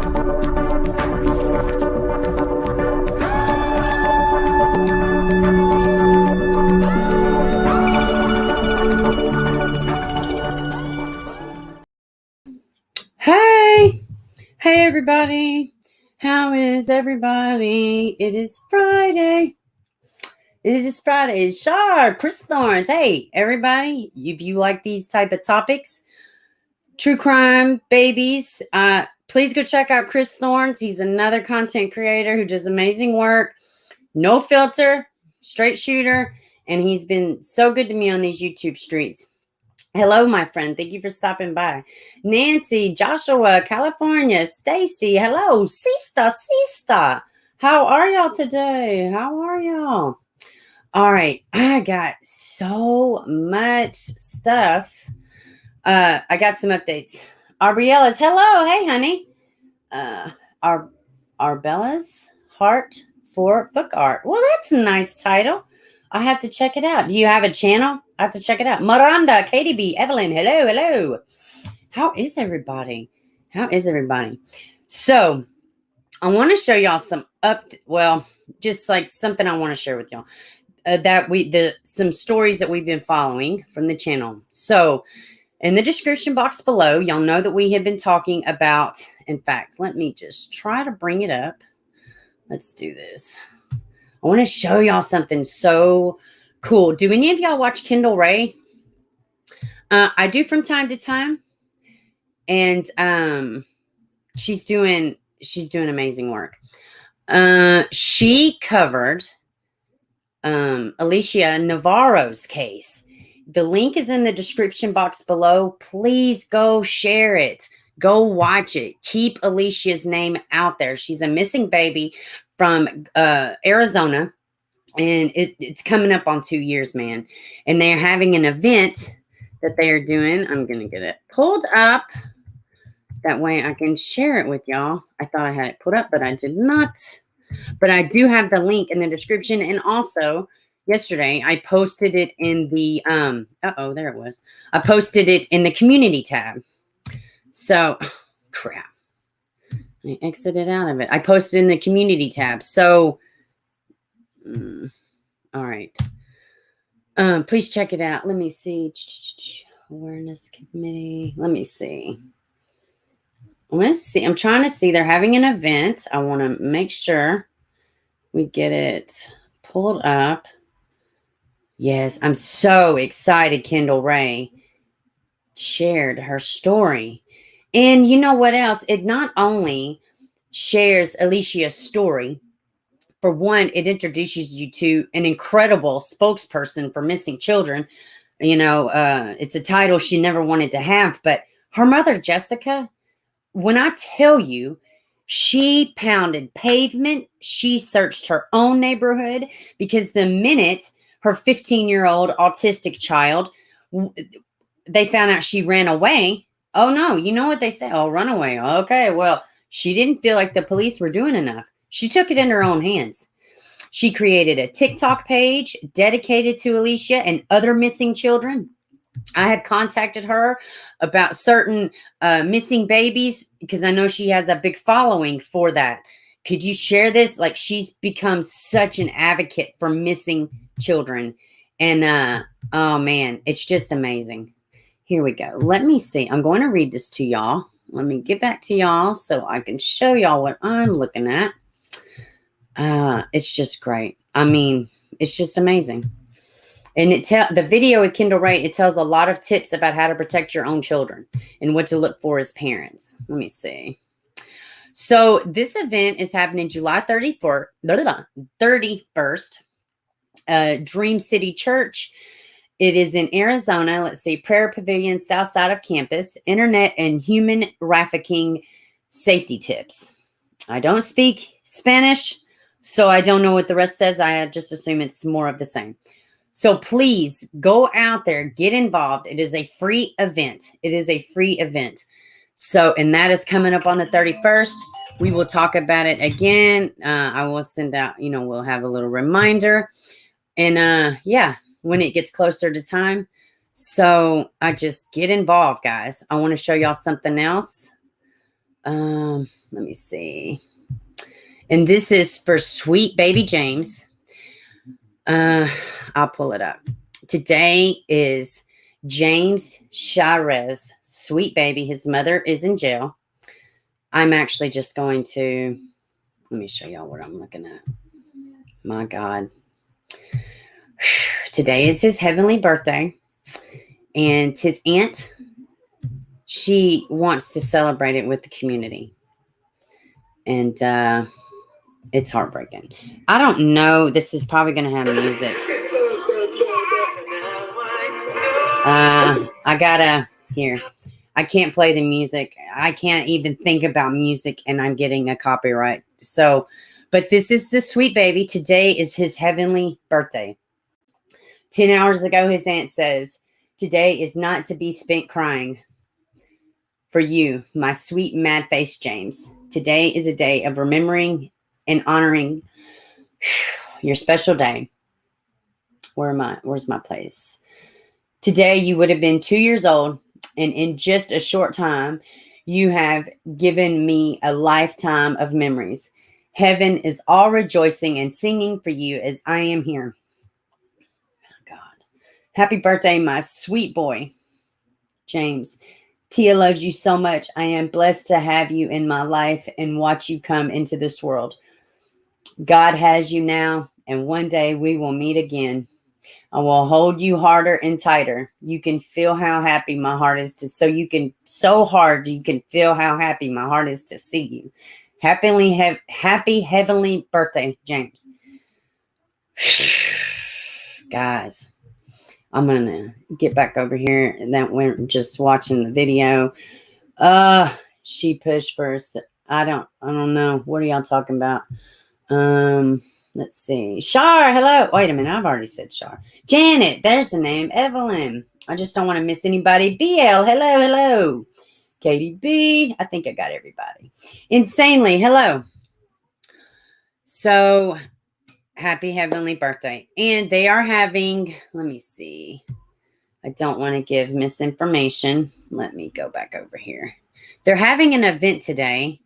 Hey everybody, how is everybody? It is Friday. Sure, Chris Thorns. Hey everybody, if you like these type of topics, true crime, babies, please go check out Chris Thorns. He's another content creator who does amazing work. No filter, straight shooter, and he's been so good to me on these YouTube streets. Hello, my friend. Thank you for stopping by. Nancy, Joshua, California, Stacy. Hello, Sista. How are y'all today? How are y'all? All right. I got so much stuff. I got some updates. Ariella's. Hello. Hey, honey. Arbella's Heart for Book Art. Well, that's a nice title. I have to check it out. Do you have a channel? I have to check it out. Miranda, Katie B, Evelyn, hello. How is everybody? So, I want to show y'all some just like something I want to share with y'all. Some stories that we've been following from the channel. So, in the description box below, y'all know that we have been talking about, in fact, let me just try to bring it up. Let's do this. I want to show y'all something so cool. Do any of y'all watch Kendall Rae? I do from time to time. And she's doing amazing work. She covered Alicia Navarro's case. The link is in the description box below. Please go share it. Go watch it. Keep Alicia's name out there. She's a missing baby from Arizona, and it's coming up on 2 years, man. And they're having an event that they are doing. I'm going to get it pulled up. That way I can share it with y'all. I thought I had it put up, but I did not. But I do have the link in the description. And also, yesterday, I posted it in the, there it was. I posted it in the community tab. So, crap. I exited out of it. I posted in the community tab. So, all right. Please check it out. Let me see. Awareness committee. Let me see. I'm trying to see. They're having an event. I want to make sure we get it pulled up. Yes, I'm so excited. Kendall Rae shared her story. And you know what else? It not only shares Alicia's story. For one, it introduces you to an incredible spokesperson for missing children. You know, it's a title she never wanted to have. But her mother, Jessica, when I tell you, she pounded pavement. She searched her own neighborhood because the minute her 15-year-old autistic child, they found out she ran away. Oh, no. You know what they say? Oh, run away. Okay, well, she didn't feel like the police were doing enough. She took it in her own hands. She created a TikTok page dedicated to Alicia and other missing children. I had contacted her about certain missing babies because I know she has a big following for that. Could you share this? Like, she's become such an advocate for missing children. And, oh, man, it's just amazing. Here we go. Let me see. I'm going to read this to y'all. Let me get back to y'all so I can show y'all what I'm looking at. It's just great. I mean, it's just amazing. And the video with Kendall Rae, it tells a lot of tips about how to protect your own children and what to look for as parents. Let me see. So this event is happening July 31st, Dream City Church. It is in Arizona. Let's see. Prayer Pavilion, south side of campus. Internet and human trafficking safety tips. I don't speak Spanish, so I don't know what the rest says. I just assume it's more of the same. So please go out there, get involved. It is a free event. So, and that is coming up on the 31st. We will talk about it again. I will send out, we'll have a little reminder. And yeah, when it gets closer to time. So I just get involved, guys. I want to show y'all something else. Let me see. And this is for sweet baby James. I'll pull it up. Today is James Chairez, sweet baby. His mother is in jail. I'm actually just going to, let me show y'all what I'm looking at. My God. Today is his heavenly birthday. And his aunt, she wants to celebrate it with the community. And it's heartbreaking. I don't know. This is probably going to have music. I gotta, here. I can't play the music. I can't even think about music, and I'm getting a copyright. So, but this is the sweet baby. Today is his heavenly birthday. 10 hours ago, his aunt says, today is not to be spent crying for you, my sweet mad-faced James. Today is a day of remembering and honoring your special day. Where's my place? Today, you would have been 2 years old, and in just a short time, you have given me a lifetime of memories. Heaven is all rejoicing and singing for you as I am here. Oh, God. Happy birthday, my sweet boy, James. Tia loves you so much. I am blessed to have you in my life and watch you come into this world. God has you now, and one day we will meet again. I will hold you harder and tighter. You can feel how happy my heart is to, you can feel how happy my heart is to see you. Happy heavenly birthday, James. Guys, I'm going to get back over here, and that we're just watching the video. She pushed first. I don't know. What are y'all talking about? Let's see. Shar, hello. Wait a minute. I've already said Shar. Janet, there's the name. Evelyn. I just don't want to miss anybody. BL, hello. Katie B. I think I got everybody. Insanely, hello. So, happy heavenly birthday. And they are having, let me see. I don't want to give misinformation. Let me go back over here. They're having an event today.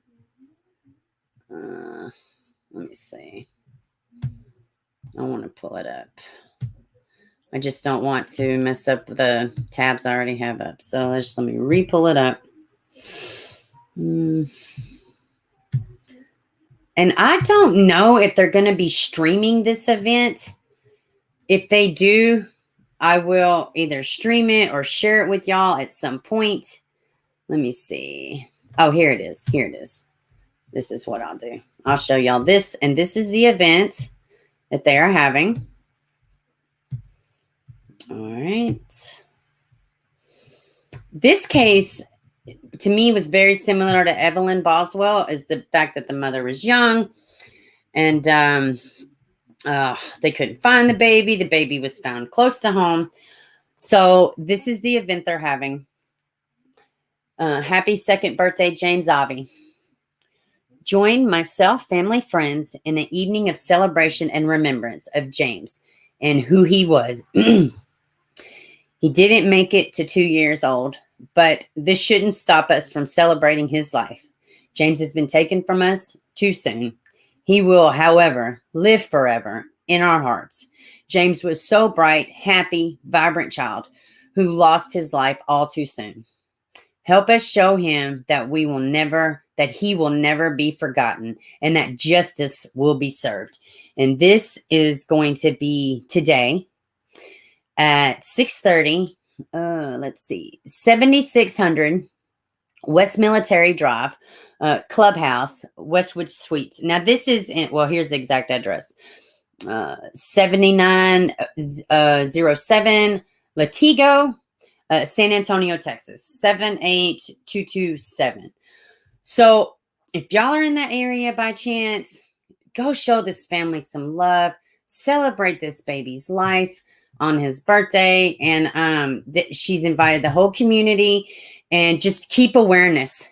Let me see. I want to pull it up. I just don't want to mess up the tabs I already have up. So let me re-pull it up. And I don't know if they're going to be streaming this event. If they do, I will either stream it or share it with y'all at some point. Let me see. Oh, here it is. This is what I'll do. I'll show y'all this. And this is the event that they are having. All right. This case, to me, was very similar to Evelyn Boswell, is the fact that the mother was young and they couldn't find the baby. The baby was found close to home. So this is the event they're having. Happy second birthday, James Avi. Join myself, family, friends in an evening of celebration and remembrance of James and who he was. He didn't make it to 2 years old, but this shouldn't stop us from celebrating his life. James has been taken from us too soon. He will, however, live forever in our hearts. James was so bright, happy, vibrant child who lost his life all too soon. Help us show him that he will never be forgotten and that justice will be served. And this is going to be today at 6:30. Let's see, 7600 West Military Drive, Clubhouse, Westwood Suites. Now this is here's the exact address. 7907 Latigo, San Antonio, Texas, 78227. So if y'all are in that area by chance, go show this family some love. Celebrate this baby's life on his birthday. And she's invited the whole community, and just keep awareness.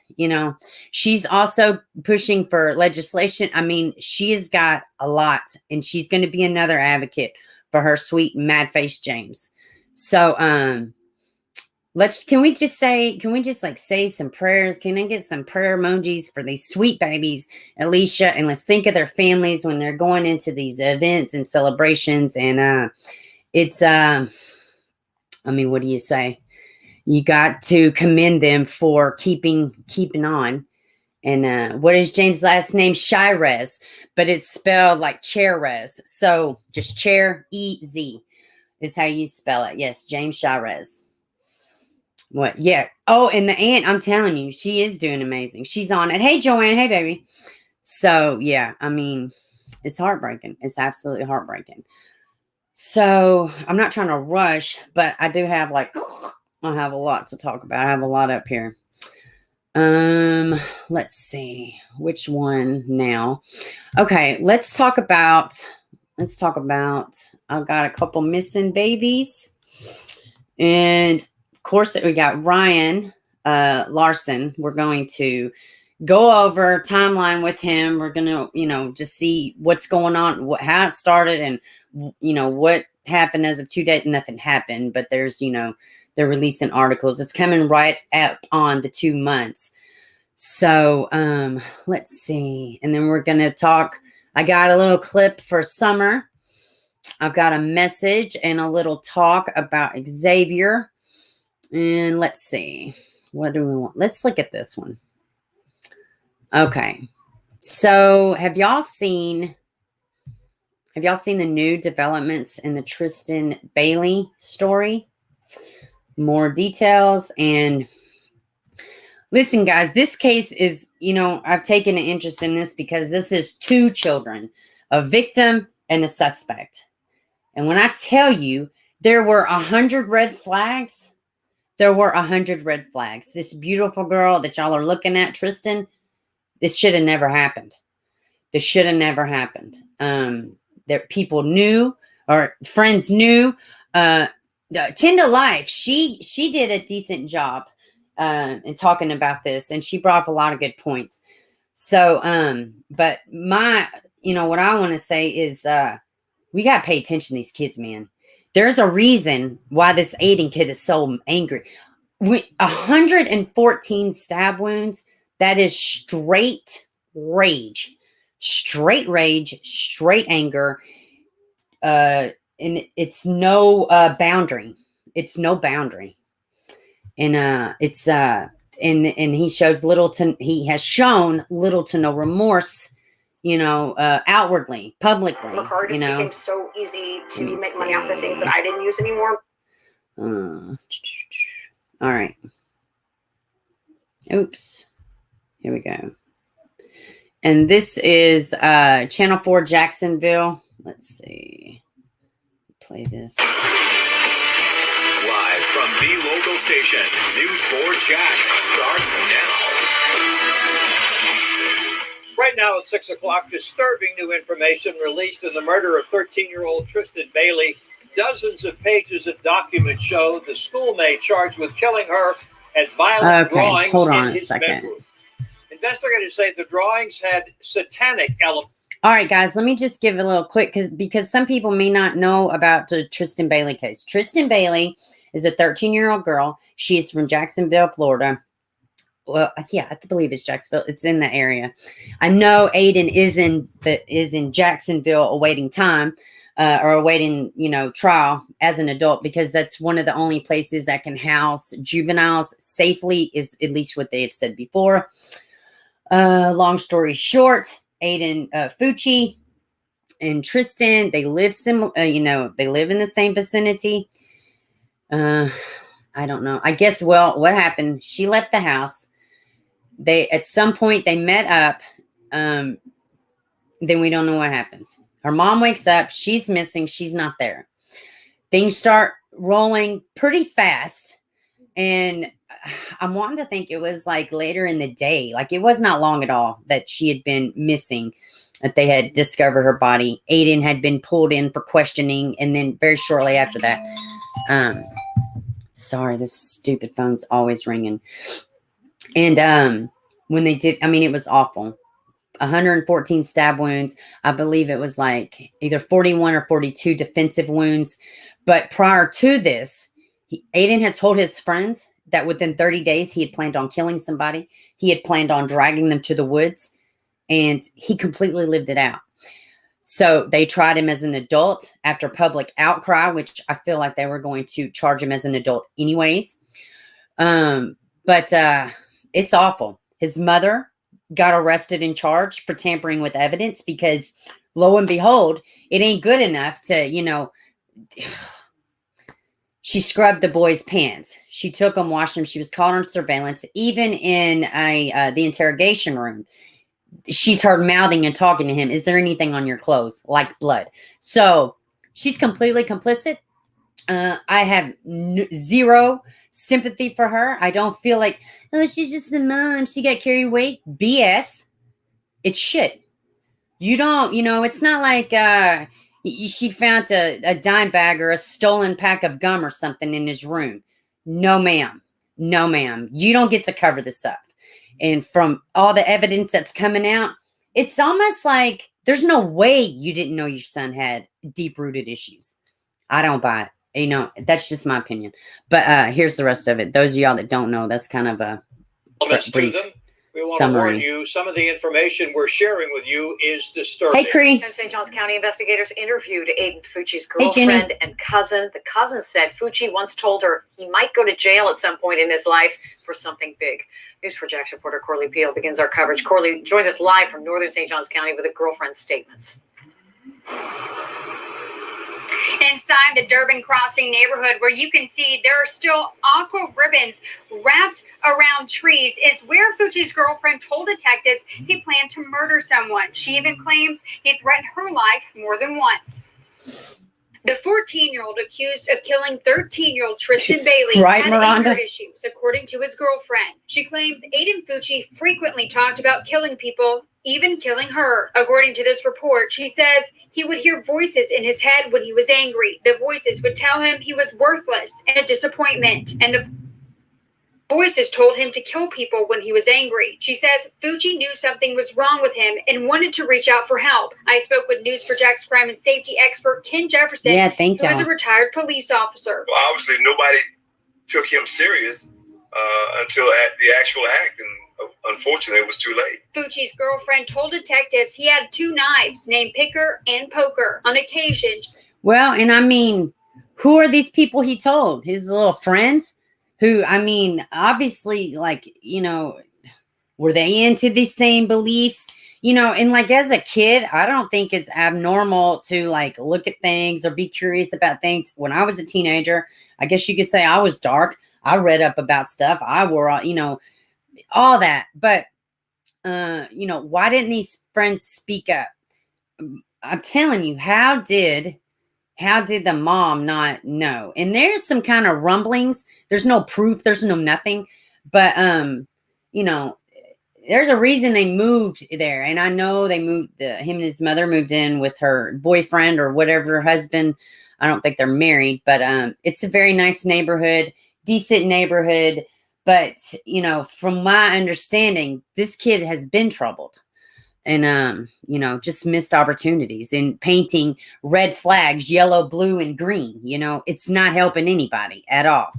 She's also pushing for legislation. I mean, she has got a lot, and she's going to be another advocate for her sweet mad face James. So, Can we just like say some prayers? Can I get some prayer emojis for these sweet babies, Alicia? And let's think of their families when they're going into these events and celebrations. And it's I mean, what do you say? You got to commend them for keeping on. And what is James' last name? Chairez, but it's spelled like Chairez. So just Chair-E-Z is how you spell it. Yes, James Chairez. What? Yeah. Oh, and the aunt, I'm telling you, she is doing amazing. She's on it. Hey, Joanne. Hey, baby. So, yeah, I mean, it's heartbreaking. It's absolutely heartbreaking. So, I'm not trying to rush, but I do have I have a lot to talk about. I have a lot up here. Let's see which one now. Okay, let's talk about I've got a couple missing babies. And of course, we got Ryan Larson. We're going to go over timeline with him. We're going to, just see what's going on, how it started, and, what happened as of today. Nothing happened, but there's, they're releasing articles. It's coming right up on the 2 months. So let's see. And then we're going to talk. I got a little clip for Summer. I've got a message and a little talk about Xavier. And let's see. What do we want? Let's look at this one. Okay. So have y'all seen the new developments in the Tristyn Bailey story? More details. And listen, guys, this case is, I've taken an interest in this because this is 2 children, a victim and a suspect. And when I tell you there were 100 red flags, there were 100 red flags. This beautiful girl that y'all are looking at, Tristyn, this should have never happened. This should have never happened. That people knew or friends knew. 10 to Life, she did a decent job in talking about this, and she brought up a lot of good points. So, but what I want to say is, we got to pay attention to these kids, man. There's a reason why this Aiden kid is so angry. 114 stab wounds. That is straight rage, straight anger. And it's no boundary. It's no boundary. And and he has shown little to no remorse, outwardly, publicly. The card just became so easy to make money off the things that I didn't use anymore. All right. Oops. Here we go. And this is Channel 4 Jacksonville. Let's see. Play this. Live from the local station, News 4 Jax starts now. Right now at 6 o'clock, disturbing new information released in the murder of 13-year-old Tristyn Bailey. Dozens of pages of documents show the schoolmate charged with killing her had violent drawings in his bedroom. Investigators say the drawings had satanic elements. All right, guys, let me just give a little quick because some people may not know about the Tristyn Bailey case. Tristyn Bailey is a 13-year-old girl. She is from Jacksonville, Florida. Well, yeah, I believe it's Jacksonville. It's in the area. I know Aiden is in Jacksonville awaiting time or awaiting, trial as an adult, because that's one of the only places that can house juveniles safely, is at least what they have said before. Long story short, Aiden Fucci and Tristyn, they live they live in the same vicinity. I don't know. I guess, what happened? She left the house. At some point they met up. Then we don't know what happens. Her mom wakes up. She's missing. She's not there. Things start rolling pretty fast. And I'm wanting to think it was like later in the day. Like, it was not long at all that she had been missing, that they had discovered her body. Aiden had been pulled in for questioning. And then very shortly after that, sorry, this stupid phone's always ringing. And when they did, it was awful. 114 stab wounds. I believe it was like either 41 or 42 defensive wounds. But prior to this, Aiden had told his friends that within 30 days he had planned on killing somebody. He had planned on dragging them to the woods, and he completely lived it out. So they tried him as an adult after public outcry, which I feel like they were going to charge him as an adult anyways. But it's awful. His mother got arrested and charged for tampering with evidence because, lo and behold, it ain't good enough to, she scrubbed the boy's pants. She took him, washed him. She was caught on surveillance. Even in the interrogation room, she's heard mouthing and talking to him. Is there anything on your clothes? Like blood. So she's completely complicit. I have zero sympathy for her. I don't feel like, oh, she's just the mom. She got carried away. BS. It's shit. You don't, it's not like she found a dime bag or a stolen pack of gum or something in his room. No, ma'am. No, ma'am. You don't get to cover this up. And from all the evidence that's coming out, it's almost like there's no way you didn't know your son had deep-rooted issues. I don't buy it. That's just my opinion. But here's the rest of it. Those of y'all that don't know, that's kind of a brief we want summary. to warn you, some of the information we're sharing with you is disturbing. Hey, Cree. And St. Johns County investigators interviewed Aiden Fucci's girlfriend and cousin. The cousin said Fucci once told her he might go to jail at some point in his life for something big. News4Jax reporter Corley Peel begins our coverage. Corley joins us live from northern St. Johns County with a girlfriend's statements. Inside the Durbin Crossing neighborhood, where you can see there are still aqua ribbons wrapped around trees, is where Fucci's girlfriend told detectives he planned to murder someone. She even claims he threatened her life more than once. The 14-year-old accused of killing 13-year-old Tristyn Bailey had anger issues, according to his girlfriend. She claims Aiden Fucci frequently talked about killing people, even killing her. According to this report, she says he would hear voices in his head when he was angry. The voices would tell him he was worthless and a disappointment, and the voices told him to kill people when he was angry. She says Fucci knew something was wrong with him and wanted to reach out for help. I spoke with News4Jax crime and safety expert Ken Jefferson, who is a retired police officer. Well, obviously, nobody took him serious until at the actual act, and unfortunately, it was too late. Fucci's girlfriend told detectives he had two knives named Picker and Poker on occasion. Well, and I mean, who are these people he told? His little friends? Who, I mean, obviously, like, were they into the same beliefs? And like as a kid, I don't think it's abnormal to like look at things or be curious about things. When I was a teenager, I guess you could say I was dark. I read up about stuff. I wore, all that. But, why didn't these friends speak up? I'm telling you, how did the mom not know? And there's some kind of rumblings. There's no proof. There's no nothing. But, there's a reason they moved there. And I know they moved, him and his mother moved in with her boyfriend or whatever, husband. I don't think they're married. But it's a very nice neighborhood, decent neighborhood. But, from my understanding, this kid has been troubled. And, just missed opportunities in painting red flags, yellow, blue, and green. It's not helping anybody at all.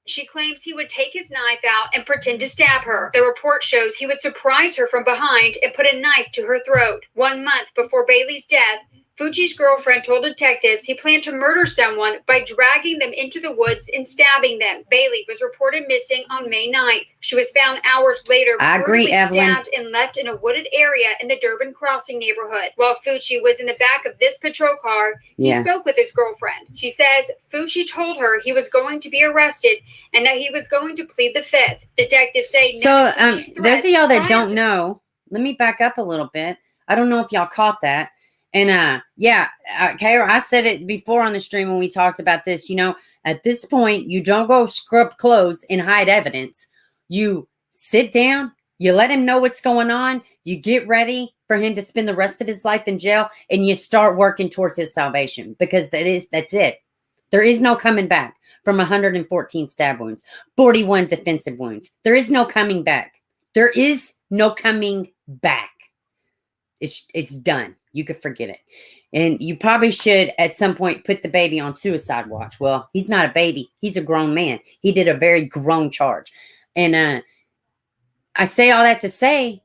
She claims he would take his knife out and pretend to stab her. The report shows he would surprise her from behind and put a knife to her throat. 1 month before Bailey's death, Fucci's girlfriend told detectives he planned to murder someone by dragging them into the woods and stabbing them. Bailey was reported missing on May 9th. She was found hours later, stabbed and left in a wooded area in the Durbin Crossing neighborhood. While Fucci was in the back of this patrol car, he spoke with his girlfriend. She says Fucci told her he was going to be arrested and that he was going to plead the fifth. Detectives say those of y'all that don't know, let me back up a little bit. I don't know if y'all caught that. And Kara, I said it before on the stream when we talked about this. At this point, you don't go scrub clothes and hide evidence. You sit down, you let him know what's going on, you get ready for him to spend the rest of his life in jail, and you start working towards his salvation, because that's it. There is no coming back from 114 stab wounds, 41 defensive wounds. There is no coming back. There is no coming back. It's done. You could forget it. And you probably should at some point put the baby on suicide watch. Well, he's not a baby. He's a grown man. He did a very grown charge. And I say all that to say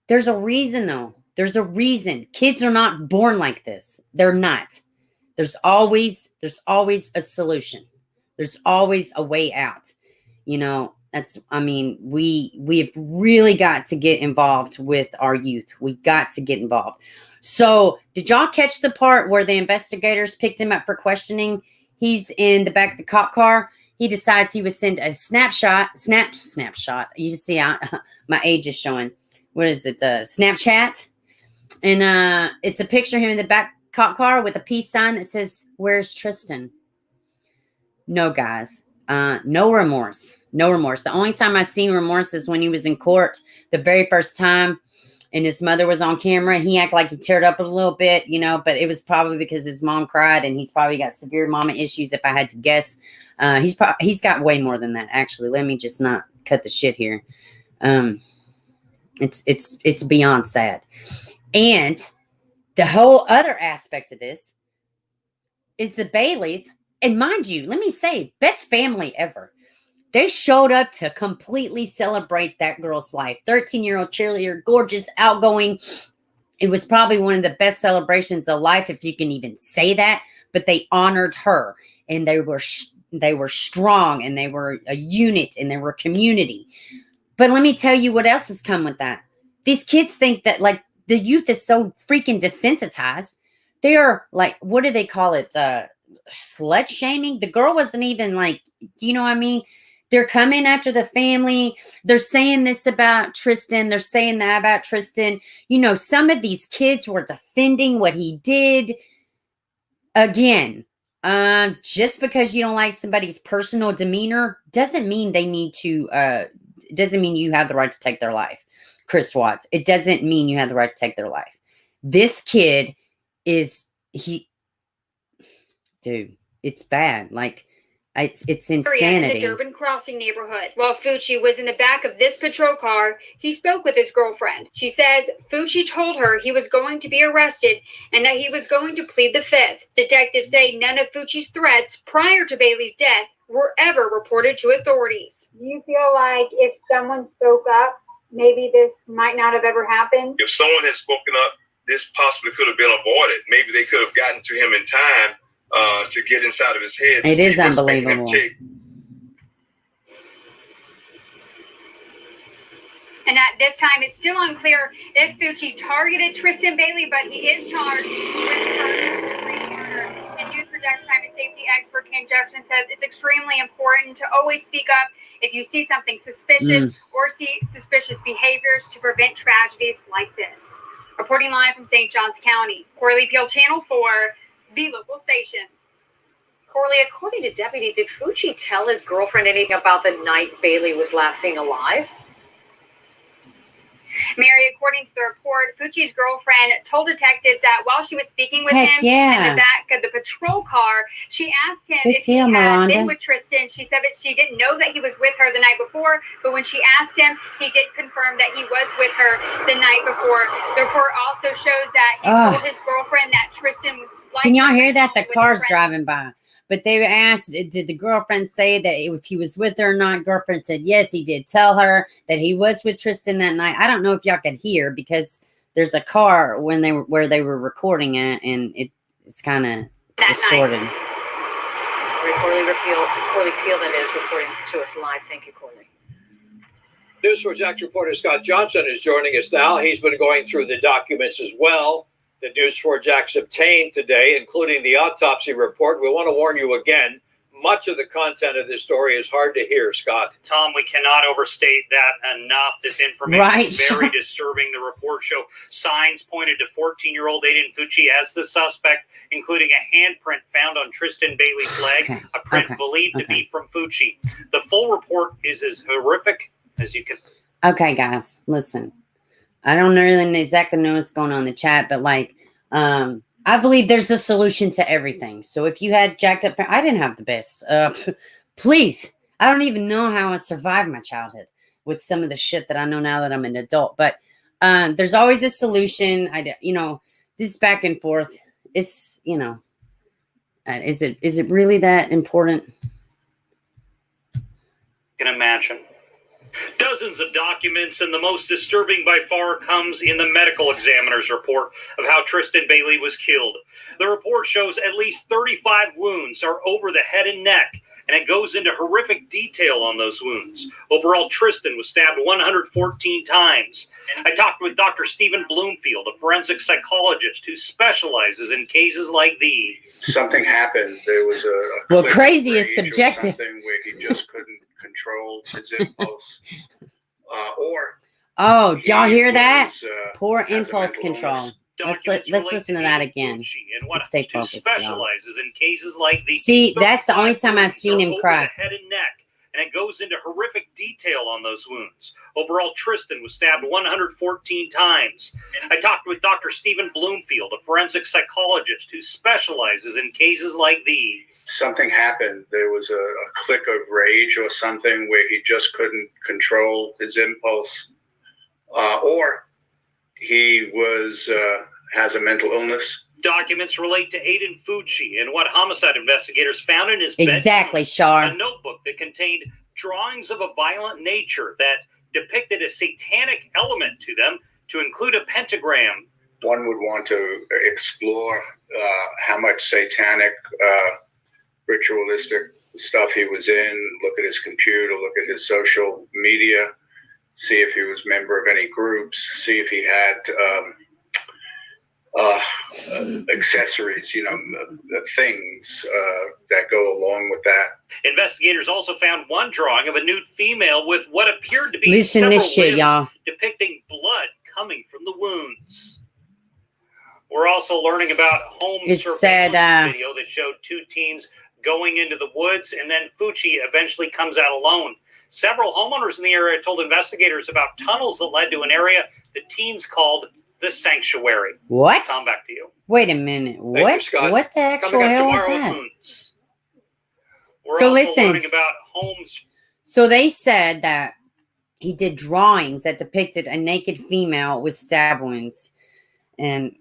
there's a reason, though. There's a reason. Kids are not born like this. They're not. There's always a solution. There's always a way out. You know, we've really got to get involved with our youth. We got to get involved. So did y'all catch the part where the investigators picked him up for questioning? He's in the back of the cop car. He decides he would send a snapshot. You just see how my age is showing. What is it? Snapchat. And it's a picture of him in the back cop car with a peace sign that says, "Where's Tristyn?" No, guys. No remorse. No remorse. The only time I seen remorse is when he was in court the very first time and his mother was on camera. He acted like he teared up a little bit, you know, but it was probably because his mom cried and he's probably got severe mama issues, if I had to guess. He's got way more than that, actually. Let me just not cut the shit here. It's beyond sad. And the whole other aspect of this is the Baileys. And mind you, let me say, best family ever. They showed up to completely celebrate that girl's life. 13-year-old cheerleader, gorgeous, outgoing. It was probably one of the best celebrations of life, if you can even say that. But they honored her, and they were strong, and they were a unit, and they were a community. But let me tell you what else has come with that. These kids think that, like, the youth is so freaking desensitized. They are like, what do they call it? Slut shaming. The girl wasn't even like, you know what I mean? They're coming after the family. They're saying this about Tristyn. They're saying that about Tristyn. You know, some of these kids were defending what he did. Again, just because you don't like somebody's personal demeanor doesn't mean they need to, doesn't mean you have the right to take their life. Chris Watts. It doesn't mean you have the right to take their life. This kid dude, it's bad. Like, it's insanity. In the Durbin Crossing neighborhood. While Fucci was in the back of this patrol car, he spoke with his girlfriend. She says Fucci told her he was going to be arrested and that he was going to plead the fifth. Detectives say none of Fucci's threats prior to Bailey's death were ever reported to authorities. Do you feel like if someone spoke up, maybe this might not have ever happened? If someone had spoken up, this possibly could have been avoided. Maybe they could have gotten to him in time to get inside of his head. It is unbelievable. And at this time, it's still unclear if Fucci targeted Tristyn Bailey, but he is charged with first-degree murder. And News for Jack's crime and safety expert Ken Jefferson says it's extremely important to always speak up if you see something suspicious or see suspicious behaviors to prevent tragedies like this. Reporting live from St. Johns County, Corley Peel, Channel 4, the local station. Corley, according to deputies, did Fucci tell his girlfriend anything about the night Bailey was last seen alive? Mary, according to the report, Fucci's girlfriend told detectives that while she was speaking with him in the back of the patrol car, she asked him if he had been with Tristyn. She said that she didn't know that he was with her the night before, but when she asked him, he did confirm that he was with her the night before. The report also shows that he told his girlfriend that Tristyn liked. Can y'all hear that? The car's driving by. But they asked, did the girlfriend say that if he was with her or not? Girlfriend said, yes, he did tell her that he was with Tristyn that night. I don't know if y'all could hear because there's a car where they were recording it, and it's kind of distorted. Corley Peel, that is, reporting to us live. Thank you, Corley. News for Jax reporter Scott Johnson is joining us now. He's been going through the documents as well that News 4 Jax obtained today, including the autopsy report. We want to warn you again, much of the content of this story is hard to hear, Scott. Tom, we cannot overstate that enough. This information is very disturbing. The report show signs pointed to 14-year-old Aiden Fucci as the suspect, including a handprint found on Tristyn Bailey's leg, a print believed to be from Fucci. The full report is as horrific as you can. Okay, guys, listen. I don't really exactly know what's going on in the chat, but like, I believe there's a solution to everything. So if you had jacked up, I didn't have the best. Please, I don't even know how I survived my childhood with some of the shit that I know now that I'm an adult. But there's always a solution. This back and forth it's, is it really that important? Can imagine. Dozens of documents, and the most disturbing by far comes in the medical examiner's report of how Tristyn Bailey was killed. The report shows at least 35 wounds are over the head and neck, and it goes into horrific detail on those wounds. Overall, Tristyn was stabbed 114 times. I talked with Dr. Stephen Bloomfield, a forensic psychologist who specializes in cases like these. Something happened. There was a well, crazy is subjective. Something where he just couldn't control his impulse, did y'all hear that? Poor impulse control. Let's listen to that again. Let's stay focused, specializes in cases like these. See, that's the only time I've seen him cry. Head and neck, and it goes into horrific detail on those wounds. Overall, Tristyn was stabbed 114 times. I talked with Dr. Stephen Bloomfield, a forensic psychologist who specializes in cases like these. Something happened. There was a click of rage or something where he just couldn't control his impulse, or he has a mental illness. Documents relate to Aiden Fucci and what homicide investigators found in his exactly, Shar. A notebook that contained drawings of a violent nature that depicted a satanic element to them, to include a pentagram. One would want to explore how much satanic, ritualistic stuff he was in, look at his computer, look at his social media, see if he was a member of any groups, see if he had accessories, things that go along with that. Investigators also found one drawing of a nude female with what appeared to be Listen several this shit, limbs y'all. depicting blood coming from the wounds. We're also learning about home surveillance video that showed two teens going into the woods, and then Fucci eventually comes out alone. Several homeowners in the area told investigators about tunnels that led to an area the teens called the sanctuary. What? Tom, back to you. Wait a minute. What? What the actual hell is that? We're so also listen. Learning about homes. So they said that he did drawings that depicted a naked female with stab wounds, and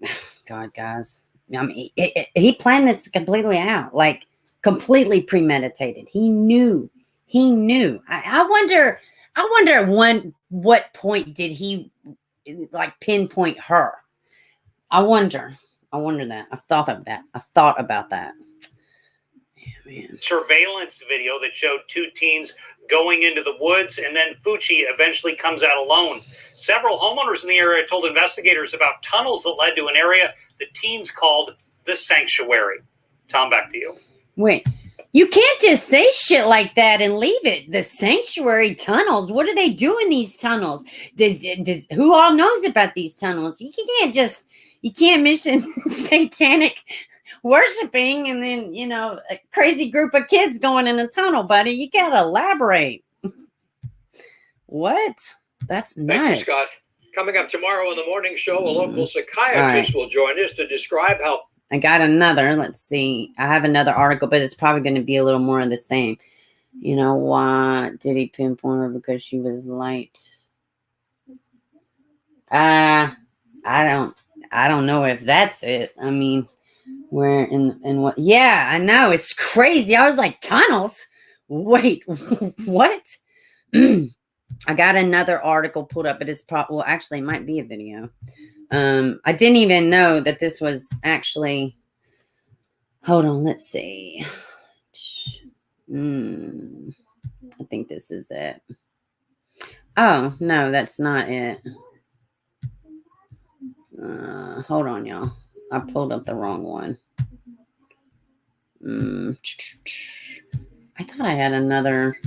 God, guys, I mean, he planned this completely out, like completely premeditated. He knew. I wonder at what point did he like pinpoint her? I wonder that. I've thought about that. Yeah, man. Surveillance video that showed two teens going into the woods, and then Fucci eventually comes out alone. Several homeowners in the area told investigators about tunnels that led to an area the teens called the sanctuary. Tom, back to you. Wait. You can't just say shit like that and leave it. The sanctuary tunnels. What do they do in these tunnels? Does who all knows about these tunnels? You can't mention satanic worshiping and then a crazy group of kids going in a tunnel, buddy. You gotta elaborate. What? That's nuts. Thank you, Scott. Coming up tomorrow on the morning show, a local psychiatrist will join us to describe how. I got another. Let's see. I have another article, but it's probably going to be a little more of the same. Why did he pinpoint her? Because she was light. I don't know if that's it. I mean, where in what? Yeah, I know. It's crazy. I was like, tunnels? Wait, what? I got another article pulled up, but it's well, actually, it might be a video. I didn't even know that this was actually. Hold on, let's see. I think this is it. Oh no, that's not it. Hold on, y'all. I pulled up the wrong one. I thought I had another.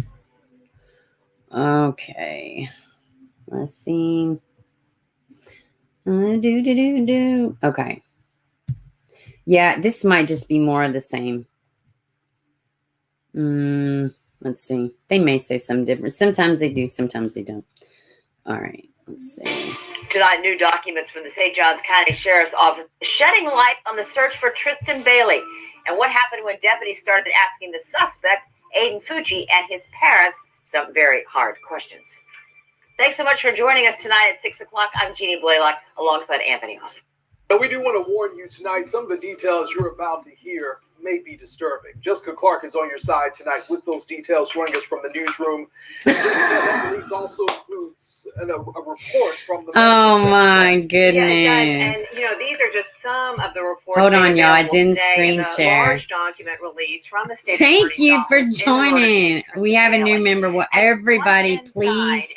Okay. Let's see. Okay. Yeah, this might just be more of the same. Let's see. They may say something different. Sometimes they do, sometimes they don't. All right. Let's see. Tonight, new documents from the St. Johns County Sheriff's Office shedding light on the search for Tristyn Bailey and what happened when deputies started asking the suspect, Aiden Fucci, and his parents some very hard questions. Thanks so much for joining us tonight at 6 o'clock. I'm Jeannie Blaylock alongside Anthony Austin. Now, we do want to warn you tonight, some of the details you're about to hear may be disturbing. Jessica Clark is on your side tonight with those details, joining us from the newsroom. Jessica, that release also includes a report from the... Oh, my goodness. Yeah, it does. And, these are just some of the reports. Hold on, y'all. I didn't screen share. Large document release from the state. Thank you for joining. We have a new member. Well, everybody, please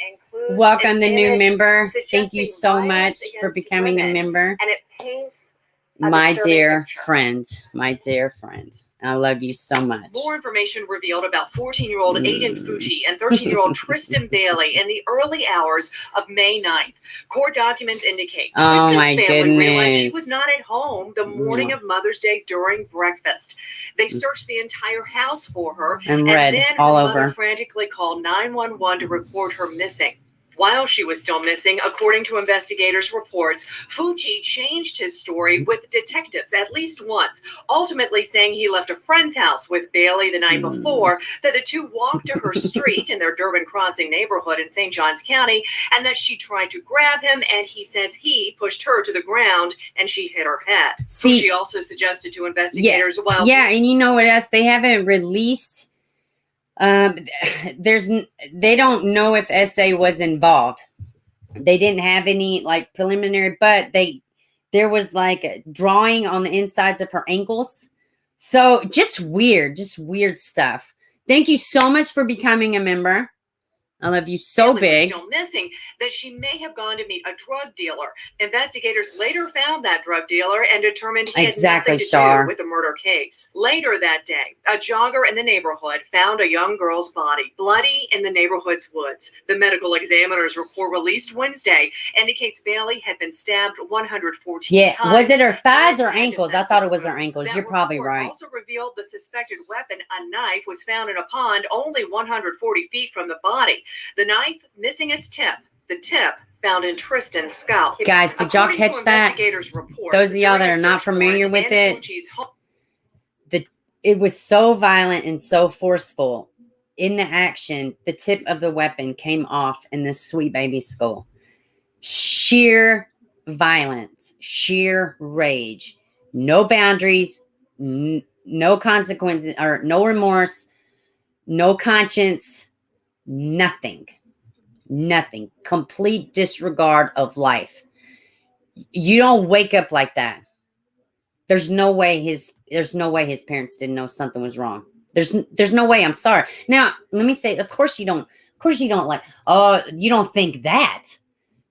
welcome the new member. Thank you so much for becoming a member. And it paints my dear friend. My dear friend. I love you so much. More information revealed about 14-year-old Aiden Fucci and 13-year-old Tristyn Bailey in the early hours of May 9th. Court documents indicate Tristyn's family realized she was not at home the morning of Mother's Day during breakfast. They searched the entire house for her, and then all her mother frantically called 911 to report her missing. While she was still missing, according to investigators' reports, Fucci changed his story with detectives at least once, ultimately saying he left a friend's house with Bailey the night before, that the two walked to her street in their Durbin Crossing neighborhood in St. Johns County, and that she tried to grab him, and he says he pushed her to the ground, and she hit her head. Fucci also suggested to investigators and you know what else? They haven't released... they don't know if SA was involved. They didn't have any like preliminary, but there was like a drawing on the insides of her ankles. So just weird stuff. Thank you so much for becoming a member. I love you so big. Still missing, that she may have gone to meet a drug dealer. Investigators later found that drug dealer and determined he had nothing to do with the murder case. Later that day, a jogger in the neighborhood found a young girl's body, bloody in the neighborhood's woods. The medical examiner's report released Wednesday indicates Bailey had been stabbed 114 times. Was it her thighs or ankles? I thought it was her ankles. You're probably right. Also revealed the suspected weapon, a knife, was found in a pond only 140 feet from the body. The knife missing its tip. The tip found in Tristyn's scalp. Guys, did y'all catch that? Those of y'all that are not familiar with it, it was so violent and so forceful. In the action, the tip of the weapon came off in this sweet baby's skull. Sheer violence, sheer rage, no boundaries, no consequences, or no remorse, no conscience. Nothing, complete disregard of life. You don't wake up like that. There's no way his parents didn't know something was wrong. There's no way. I'm sorry. Now, let me say, of course you don't like, you don't think that,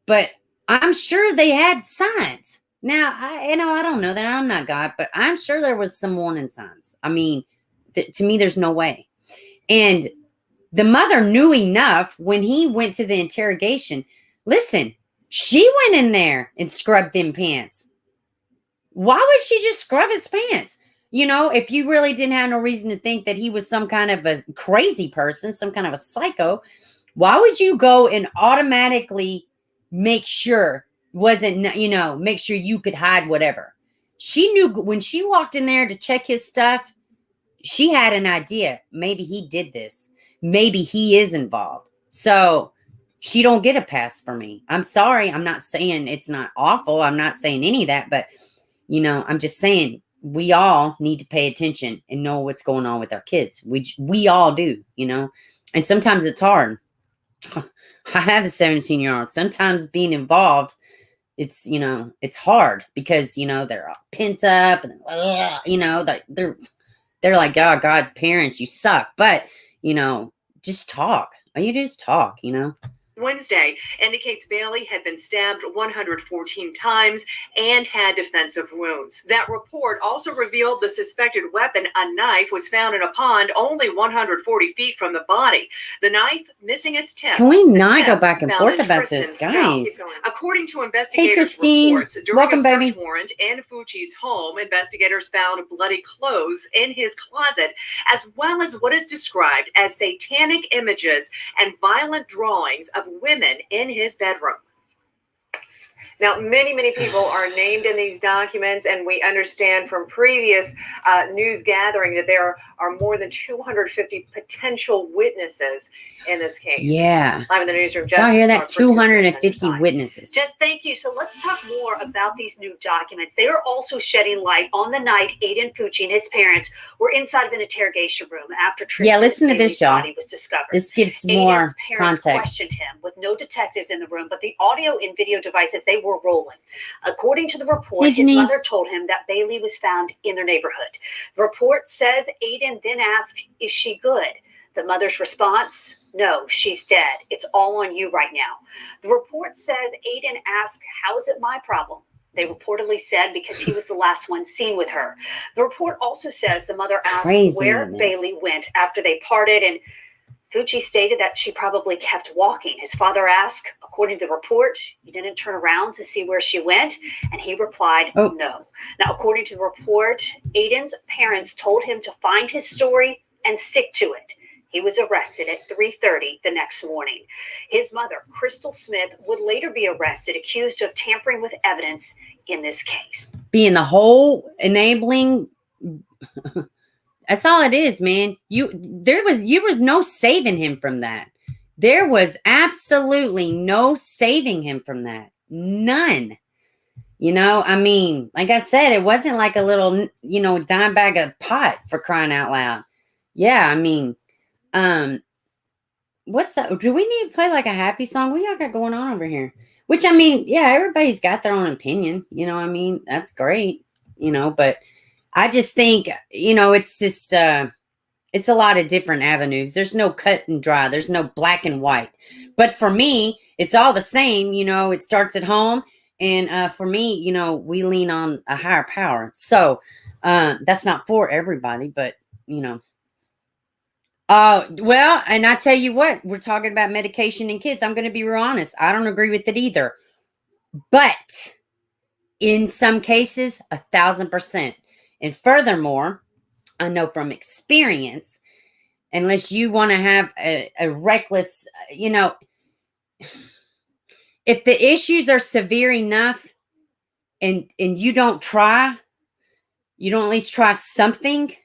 but I'm sure they had signs. Now, I don't know that, I'm not God, but I'm sure there was some warning signs. I mean, to me, there's no way. And the mother knew enough when he went to the interrogation. Listen, she went in there and scrubbed them pants. Why would she just scrub his pants? If you really didn't have no reason to think that he was some kind of a crazy person, some kind of a psycho, why would you go and automatically make sure make sure you could hide whatever? She knew when she walked in there to check his stuff, she had an idea. Maybe he did this. Maybe he is involved. So she don't get a pass for me. I'm sorry. I'm not saying it's not awful. I'm not saying any of that, but I'm just saying we all need to pay attention and know what's going on with our kids. We all do, and sometimes it's hard. I have a 17-year-old. Sometimes being involved, it's, it's hard because, they're all pent up and, they're like, oh God, parents, you suck. But, just talk. You just talk, Wednesday indicates Bailey had been stabbed 114 times and had defensive wounds. That report also revealed the suspected weapon, a knife, was found in a pond only 140 feet from the body. The knife missing its tip. Can we not go back and forth about this, guys? According to investigators' reports, during a search warrant in Fucci's home, investigators found bloody clothes in his closet, as well as what is described as satanic images and violent drawings of women in his bedroom. Now, many people are named in these documents, and we understand from previous news gathering that there are more than 250 potential witnesses in this case. Yeah. Live in the newsroom. Did y'all hear that? 250 witnesses. Jess, thank you. So let's talk more about these new documents. They are also shedding light on the night Aiden Fucci and his parents were inside of an interrogation room after Tristyn listen to Bailey's this, y'all. body was discovered. This gives Aiden's more parents context. questioned him with no detectives in the room, but the audio and video devices, they were rolling. According to the report, his mother told him that Bailey was found in their neighborhood. The report says Aiden then asked, "Is she good?" The mother's response, "No, she's dead. It's all on you right now." The report says Aiden asked, "How is it my problem?" They reportedly said because he was the last one seen with her. The report also says the mother asked where Bailey went after they parted, and Fucci stated that she probably kept walking. His father asked, according to the report, "You didn't turn around to see where she went?" And he replied, "No." Now, according to the report, Aiden's parents told him to find his story and stick to it. He was arrested at 3:30 the next morning. His mother, Crystal Smith, would later be arrested, accused of tampering with evidence in this case. Being the whole enabling. That's all it is, man. There was no saving him from that. There was absolutely no saving him from that. None. You know, I mean, like I said, it wasn't like a little, dime bag of pot, for crying out loud. Yeah, I mean, what's that? Do we need to play like a happy song? What y'all got going on over here? Which, I mean, yeah, everybody's got their own opinion. You know, I mean, that's great, but I just think, it's just, it's a lot of different avenues. There's no cut and dry. There's no black and white. But for me, it's all the same. It starts at home. And for me, we lean on a higher power. So that's not for everybody, but, well, and I tell you what, we're talking about medication in kids. I'm going to be real honest. I don't agree with it either. But in some cases, 1,000%. And furthermore, I know from experience, unless you want to have a reckless, if the issues are severe enough and you don't at least try something,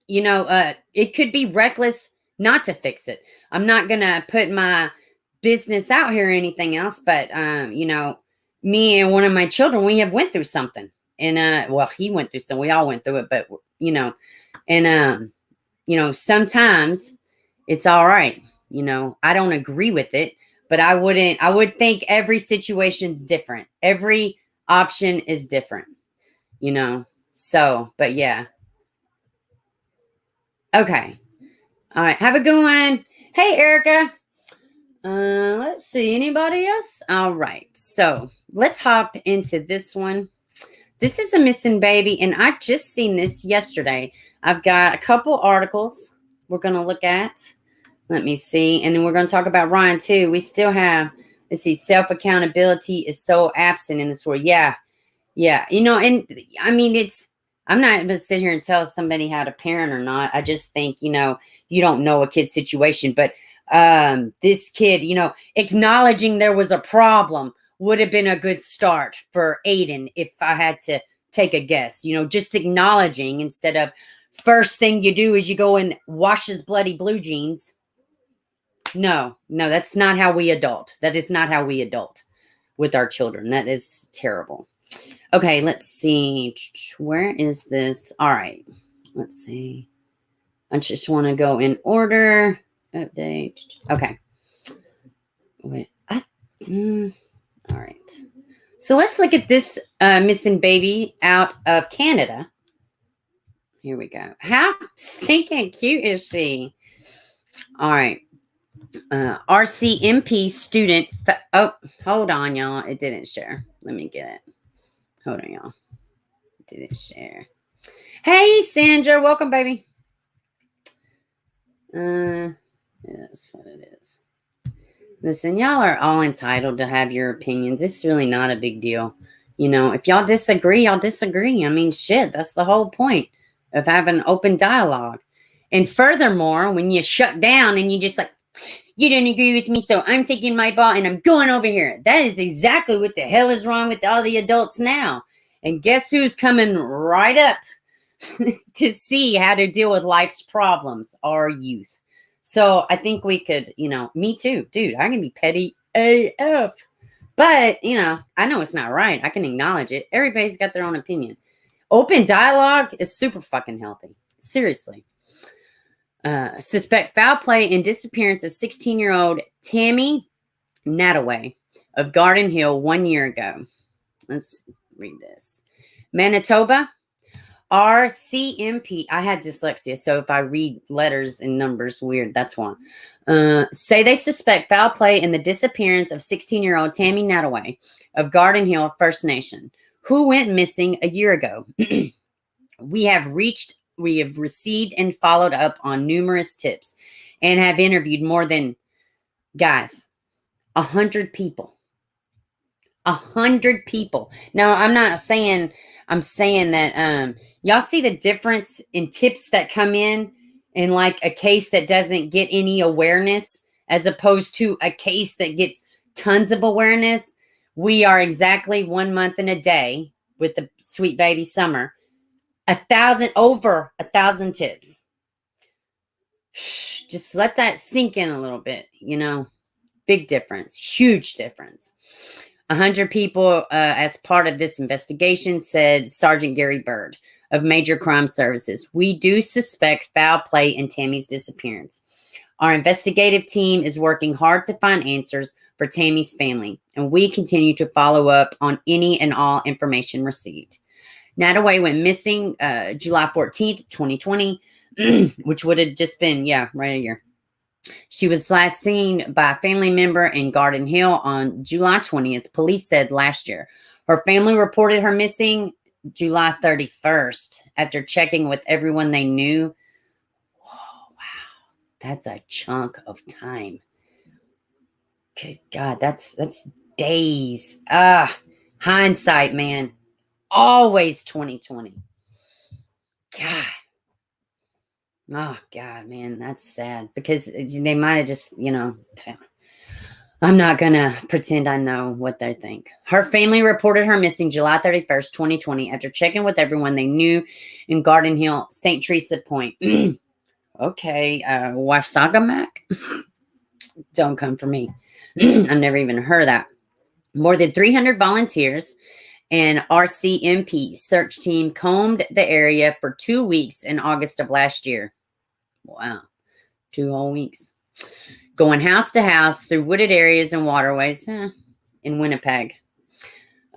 it could be reckless not to fix it. I'm not going to put my business out here or anything else, but, me and one of my children, we have went through something. And, he went through some, we all went through it, but, sometimes it's all right. I don't agree with it, but I would think every situation's different. Every option is different, so, but yeah. Okay. All right. Have a good one. Hey, Erica. Let's see. Anybody else? All right. So let's hop into this one. This is a missing baby, and I just seen this yesterday. I've got a couple articles we're going to look at. Let me see. And then we're going to talk about Ryan, too. We still have, let's see, self-accountability is so absent in this world. Yeah. Yeah. And I mean, I'm not going to sit here and tell somebody how to parent or not. I just think, you don't know a kid's situation. But this kid, acknowledging there was a problem would have been a good start for Aiden if I had to take a guess. Just acknowledging instead of first thing you do is you go and wash his bloody blue jeans. No, that's not how we adult. That is not how we adult with our children. That is terrible. Okay, let's see. Where is this? All right. Let's see. I just want to go in order. Update. Okay. Wait. All right. So let's look at this missing baby out of Canada. Here we go. How stinking cute is she? All right. RCMP student. Oh, hold on, y'all. It didn't share. Let me get it. Hold on, y'all. It didn't share. Hey, Sandra. Welcome, baby. That's what it is. Listen, y'all are all entitled to have your opinions. It's really not a big deal. If y'all disagree, y'all disagree. I mean, shit, that's the whole point of having open dialogue. And furthermore, when you shut down and you just like, you didn't agree with me, so I'm taking my ball and I'm going over here. That is exactly what the hell is wrong with all the adults now. And guess who's coming right up to see how to deal with life's problems, our youth. So I think we could, me too, dude, I can be petty AF. But, I know it's not right. I can acknowledge it. Everybody's got their own opinion. Open dialogue is super fucking healthy. Seriously. Suspect foul play and disappearance of 16-year-old Tammy Nattaway of Garden Hill 1 year ago. Let's read this. Manitoba, RCMP. I had dyslexia, so if I read letters and numbers weird, that's one. Say they suspect foul play in the disappearance of 16-year-old Tammy Nattaway of Garden Hill First Nation, who went missing a year ago. We have received and followed up on numerous tips and have interviewed more than, guys, 100 people. 100 people. Now, I'm saying that y'all see the difference in tips that come in like a case that doesn't get any awareness as opposed to a case that gets tons of awareness. We are exactly 1 month and a day with the sweet baby summer. Over 1,000 tips. Just let that sink in a little bit, big difference, huge difference. 100 people as part of this investigation, said Sergeant Gary Bird of Major Crime Services. We do suspect foul play in Tammy's disappearance. Our investigative team is working hard to find answers for Tammy's family, and we continue to follow up on any and all information received. Nattaway went missing July 14th, 2020, which would have just been, right a year. She was last seen by a family member in Garden Hill on July 20th, police said last year. Her family reported her missing July 31st after checking with everyone they knew. Oh, wow. That's a chunk of time. Good God, that's days. Hindsight, man. Always 2020. God. Oh, God, man, that's sad because they might have just, I'm not going to pretend I know what they think. Her family reported her missing July 31st, 2020, after checking with everyone they knew in Garden Hill, St. Teresa Point. Okay, Wasagamack? Don't come for me. I've never even heard of that. More than 300 volunteers and RCMP search team combed the area for 2 weeks in August of last year. Wow. 2 whole weeks. Going house to house through wooded areas and waterways in Winnipeg.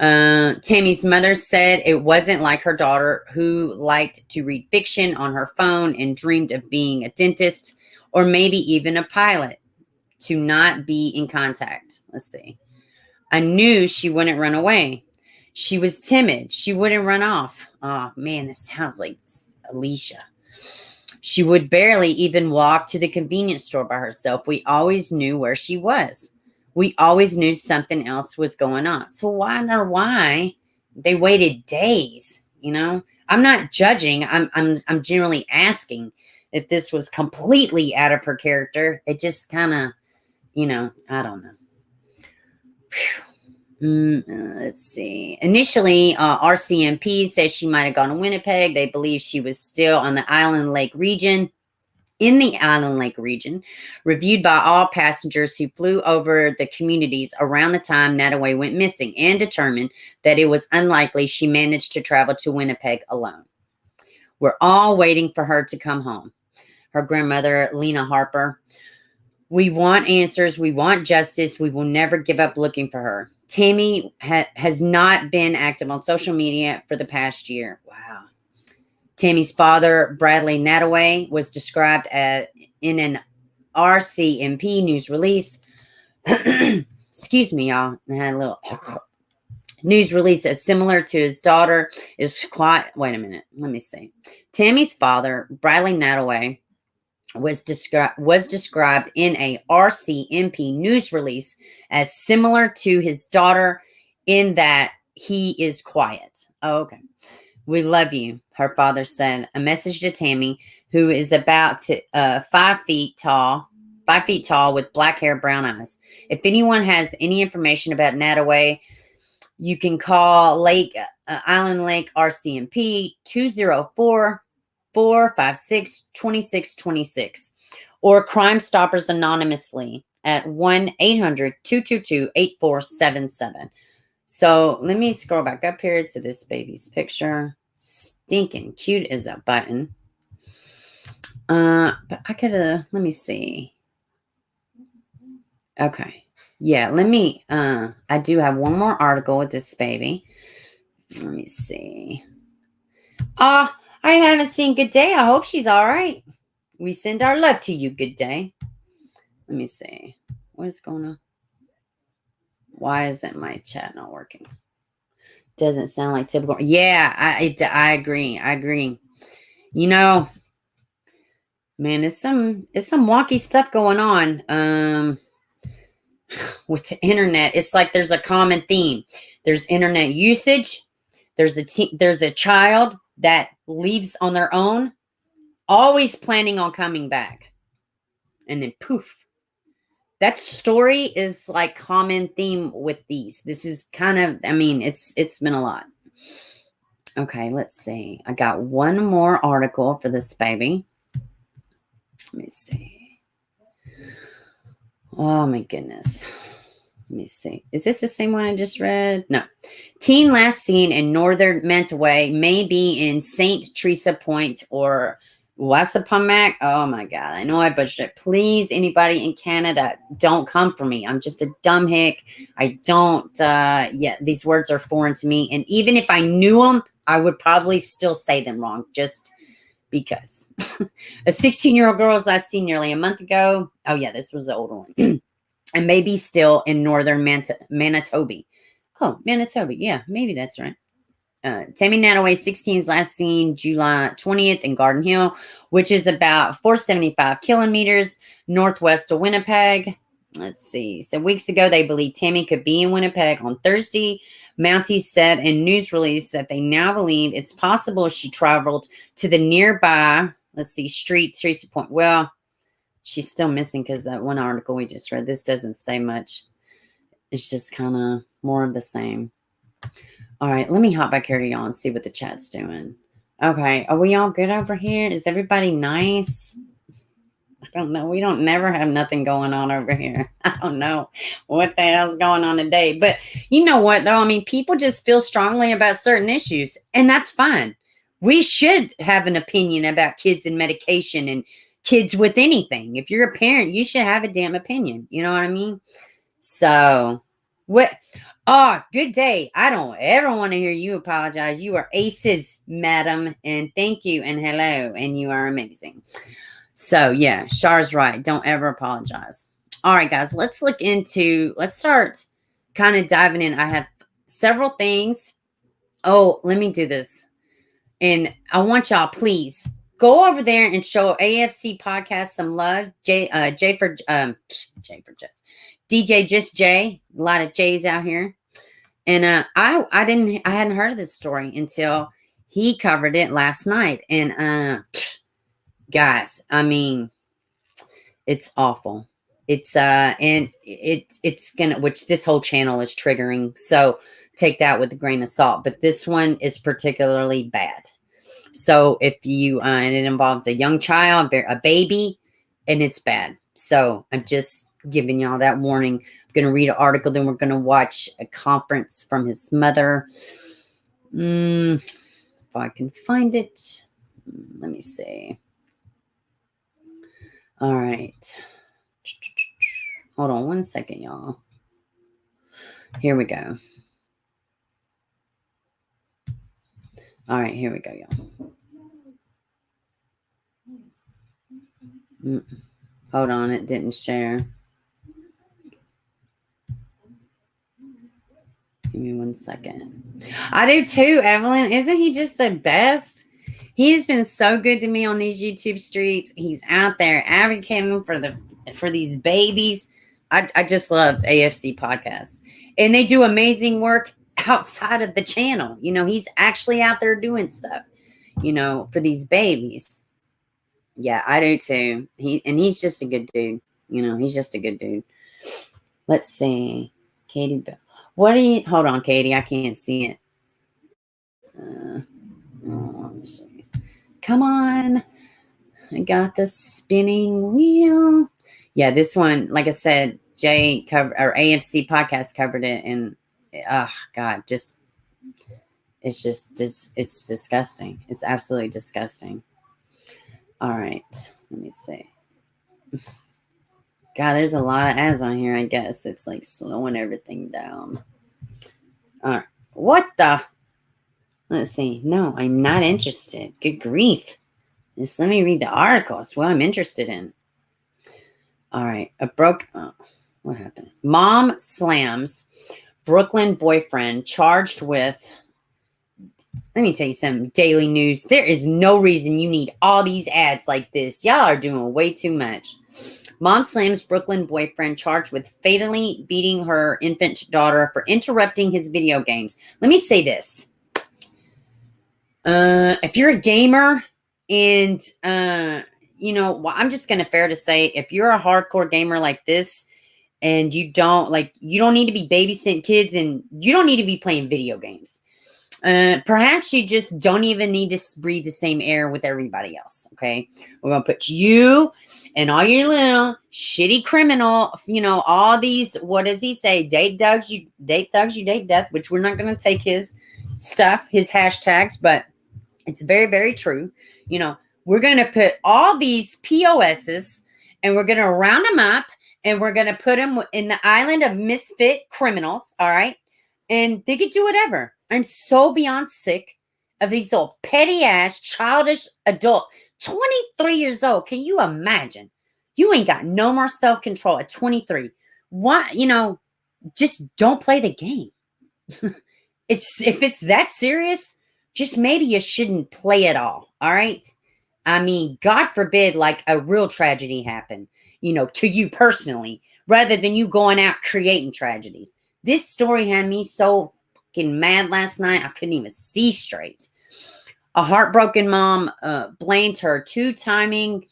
Tammy's mother said it wasn't like her daughter, who liked to read fiction on her phone and dreamed of being a dentist or maybe even a pilot, to not be in contact. Let's see. I knew she wouldn't run away. She was timid. She wouldn't run off. Oh, man, this sounds like Alicia. She would barely even walk to the convenience store by herself. We always knew where she was. We always knew something else was going on. So why they waited days, I'm not judging. I'm generally asking if this was completely out of her character. It just kind of, I don't know. Let's see. Initially, RCMP says she might have gone to Winnipeg. They believe she was still on the Island Lake region. In the Island Lake region, reviewed by all passengers who flew over the communities around the time Nattaway went missing, and determined that it was unlikely she managed to travel to Winnipeg alone. We're all waiting for her to come home. Her grandmother, Lena Harper. We want answers. We want justice. We will never give up looking for her. Tammy has not been active on social media for the past year. Wow. Tammy's father, Bradley Nattaway, was described in an RCMP news release. Excuse me, y'all. I had a little news release as similar to his daughter is quite. Wait a minute. Let me see. Tammy's father, Bradley Nattaway, was described in a RCMP news release as similar to his daughter in that he is quiet. Oh, okay. We love you, her father said. A message to Tammy, who is about 5 feet tall with black hair, brown eyes. If anyone has any information about Nattaway, You can call Island Lake RCMP 204-456-2626 or Crime Stoppers anonymously at 1-800-222-8477. So let me scroll back up here to this baby's picture. Stinking cute as a button. But I could let me see. Okay. Yeah, let me I do have one more article with this baby. Let me see. I haven't seen Good Day. I hope she's all right. We send our love to you, Good Day. Let me see. What is going on? Why isn't my chat not working? Doesn't sound like typical. Yeah, I agree. I agree. You know, man, it's some wonky stuff going on. With the internet, it's like there's a common theme. There's internet usage. There's a child that leaves on their own, always planning on coming back, and then poof. That story is like common theme with these. This is kind of, I mean, it's been a lot. Okay, let's see. I got one more article for this baby. Let me see. Oh my goodness. Let me see. Is this the same one I just read? No. Teen last seen in northern Nattaway may be in St. Teresa Point or Wassapamac. Oh my God. I know I butchered it. Please, anybody in Canada, don't come for me. I'm just a dumb hick. I don't, these words are foreign to me. And even if I knew them, I would probably still say them wrong just because. A 16-year-old girl was last seen nearly a month ago. Oh yeah, this was the older one. And maybe still in northern Manitoba. Oh, Manitoba. Yeah, maybe that's right. Tammy Nattaway, 16, is last seen July 20th in Garden Hill, which is about 475 kilometers northwest of Winnipeg. Let's see. So weeks ago, they believed Tammy could be in Winnipeg on Thursday. Mounties said in news release that they now believe it's possible she traveled to the nearby, let's see, street, Teresa Point. Well, she's still missing because that one article we just read, this doesn't say much. It's just kind of more of the same. All right, let me hop back here to y'all and see what the chat's doing. Okay, are we all good over here? Is everybody nice? I don't know. We don't never have nothing going on over here. I don't know what the hell's going on today. But you know what, though? I mean, people just feel strongly about certain issues, and that's fine. We should have an opinion about kids and medication and kids with anything. If you're a parent, you should have a damn opinion. You know what I mean? So, what? Oh, Good Day. I don't ever want to hear you apologize. You are aces, madam, and thank you, and hello, and you are amazing. So, yeah, Char's right. Don't ever apologize. All right, guys, let's start kind of diving in. I have several things. Oh, let me do this. And I want y'all, please, go over there and show AFC Podcast some love. DJ Just Jay. A lot of J's out here. And I hadn't heard of this story until he covered it last night. And guys, I mean, it's awful. It's it's gonna, which this whole channel is triggering. So take that with a grain of salt. But this one is particularly bad. So if you, and it involves a young child, a baby, and it's bad. So I'm just giving y'all that warning. I'm going to read an article, then we're going to watch a conference from his mother. If I can find it. Let me see. All right. Hold on one second, y'all. Here we go. All right, here we go, y'all. Hold on, it didn't share. Give me 1 second. I do too, Evelyn. Isn't he just the best? He's been so good to me on these YouTube streets. He's out there advocating for these babies. I just love AFC Podcasts. And they do amazing work outside of the channel. You know, he's actually out there doing stuff, you know, for these babies. Yeah, I do too. He's just a good dude. You know, he's just a good dude. Let's see. Katie Bell. What do you, hold on, Katie, I can't see it. Let me see. Come on. I got the spinning wheel. Yeah, this one, like I said, Jay covered, or AFC podcast covered it, and oh God, just it's disgusting. It's absolutely disgusting. All right, let me see. God, there's a lot of ads on here. I guess it's like slowing everything down. All right, what the? Let's see. No, I'm not interested. Good grief. Just let me read the article. It's what I'm interested in. All right. What happened? Mom slams Brooklyn boyfriend charged with, let me tell you something, Daily News. There is no reason you need all these ads like this. Y'all are doing way too much. Mom slams Brooklyn boyfriend charged with fatally beating her infant daughter for interrupting his video games. Let me say this. If you're a gamer and, I'm just going to fair to say, if you're a hardcore gamer like this and you don't need to be babysitting kids and you don't need to be playing video games. Perhaps you just don't even need to breathe the same air with everybody else. Okay. We're going to put you and all your little shitty criminal, all these, what does he say? Date thugs, you date death, which we're not going to take his stuff, his hashtags, but it's very, very true. We're going to put all these POSs and we're going to round them up and we're going to put them in the island of misfit criminals. All right. And they could do whatever. I'm so beyond sick of these little petty ass, childish adults. 23 years old. Can you imagine? You ain't got no more self-control at 23. Why, just don't play the game. If it's that serious, just maybe you shouldn't play at all. All right. I mean, God forbid, like a real tragedy happen, to you personally, rather than you going out creating tragedies. This story had me so fucking mad last night. I couldn't even see straight. A heartbroken mom blamed her two-timing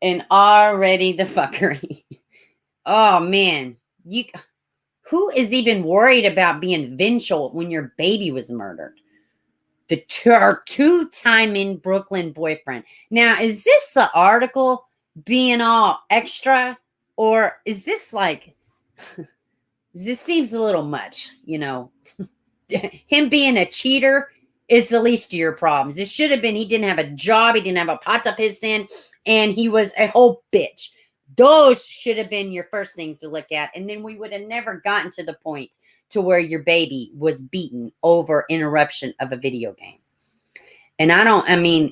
and already the fuckery. Oh, man. Who is even worried about being vengeful when your baby was murdered? Her two-timing Brooklyn boyfriend. Now, is this the article being all extra? Or is this like, this seems a little much, Him being a cheater is the least of your problems. It should have been he didn't have a job, he didn't have a pot to piss in, and he was a whole bitch. Those should have been your first things to look at, and then we would have never gotten to the point to where your baby was beaten over interruption of a video game. And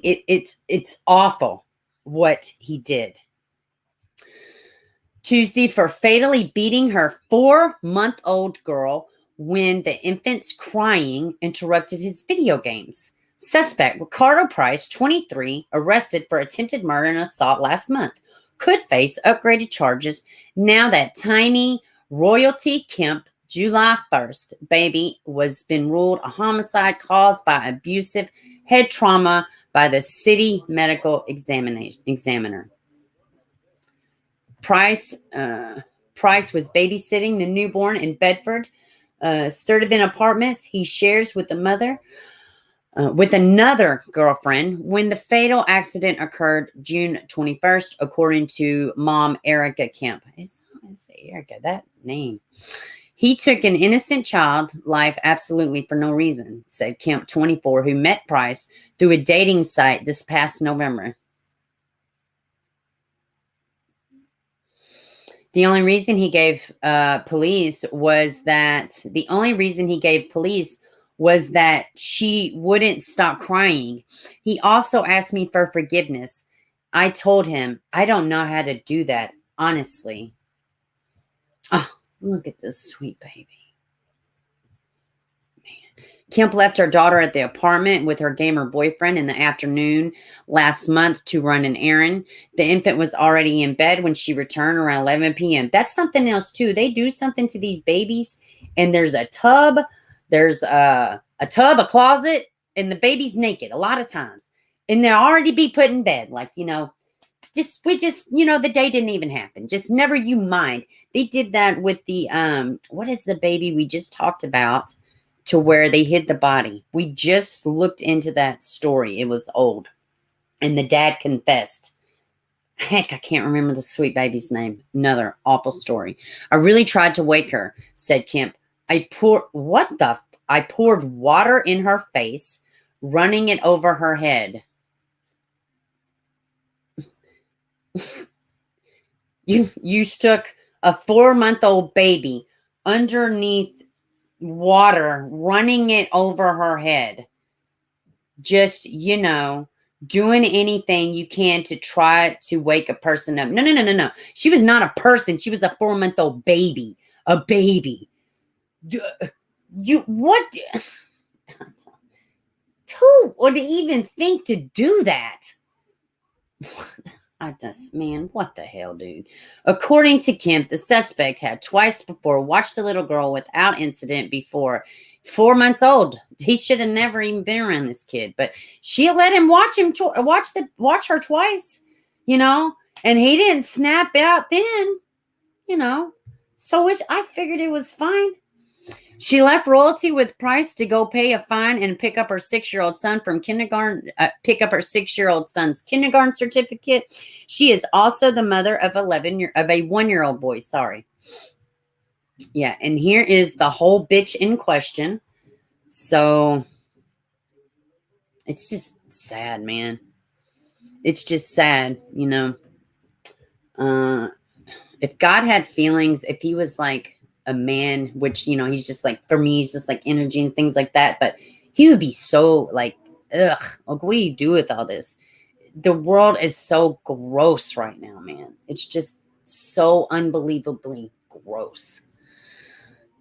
it's awful what he did. Tuesday for fatally beating her 4-month-old girl when the infant's crying interrupted his video games. Suspect Ricardo Price, 23, arrested for attempted murder and assault last month, could face upgraded charges now that tiny royalty Kemp July 1st baby was been ruled a homicide caused by abusive head trauma by the city medical examiner. Price was babysitting the newborn in Bedford, Sturtevant Apartments. He shares with the mother, with another girlfriend when the fatal accident occurred June 21st, according to mom Erica Kemp. It's Erica, that name. He took an innocent child life absolutely for no reason, said Kemp, 24, who met Price through a dating site this past November. The only reason he gave police was that she wouldn't stop crying. He also asked me for forgiveness. I told him, I don't know how to do that, honestly. Oh, look at this sweet baby. Man. Kemp left her daughter at the apartment with her gamer boyfriend in the afternoon last month to run an errand. The infant was already in bed when she returned around 11 p.m. That's something else, too. They do something to these babies, and there's a tub, a closet, and the baby's naked a lot of times. And they'll already be put in bed. Like, the day didn't even happen. Just never you mind. They did that with the, what is the baby we just talked about to where they hid the body? We just looked into that story. It was old. And the dad confessed. Heck, I can't remember the sweet baby's name. Another awful story. I really tried to wake her, said Kemp. I poured water in her face, running it over her head. You stuck a 4-month-old baby underneath water, running it over her head. Just, doing anything you can to try to wake a person up. No. She was not a person. She was a 4-month-old baby. A baby. What? Who would even think to do that? What the hell, dude? According to Kemp, the suspect had twice before watched the little girl without incident before. 4 months old. He should have never even been around this kid, but she let him watch her twice, and he didn't snap out then, so I figured it was fine. She left royalty with Price to go pay a fine and pick up her 6-year-old son from kindergarten, pick up her 6-year-old son's kindergarten certificate. She is also the mother of a 1-year-old boy. Sorry. Yeah, and here is the whole bitch in question. So it's just sad, man. It's just sad, if God had feelings, if he was like a man, which, he's just like, for me, he's just like energy and things like that. But he would be so like, ugh, like, what do you do with all this? The world is so gross right now, man. It's just so unbelievably gross.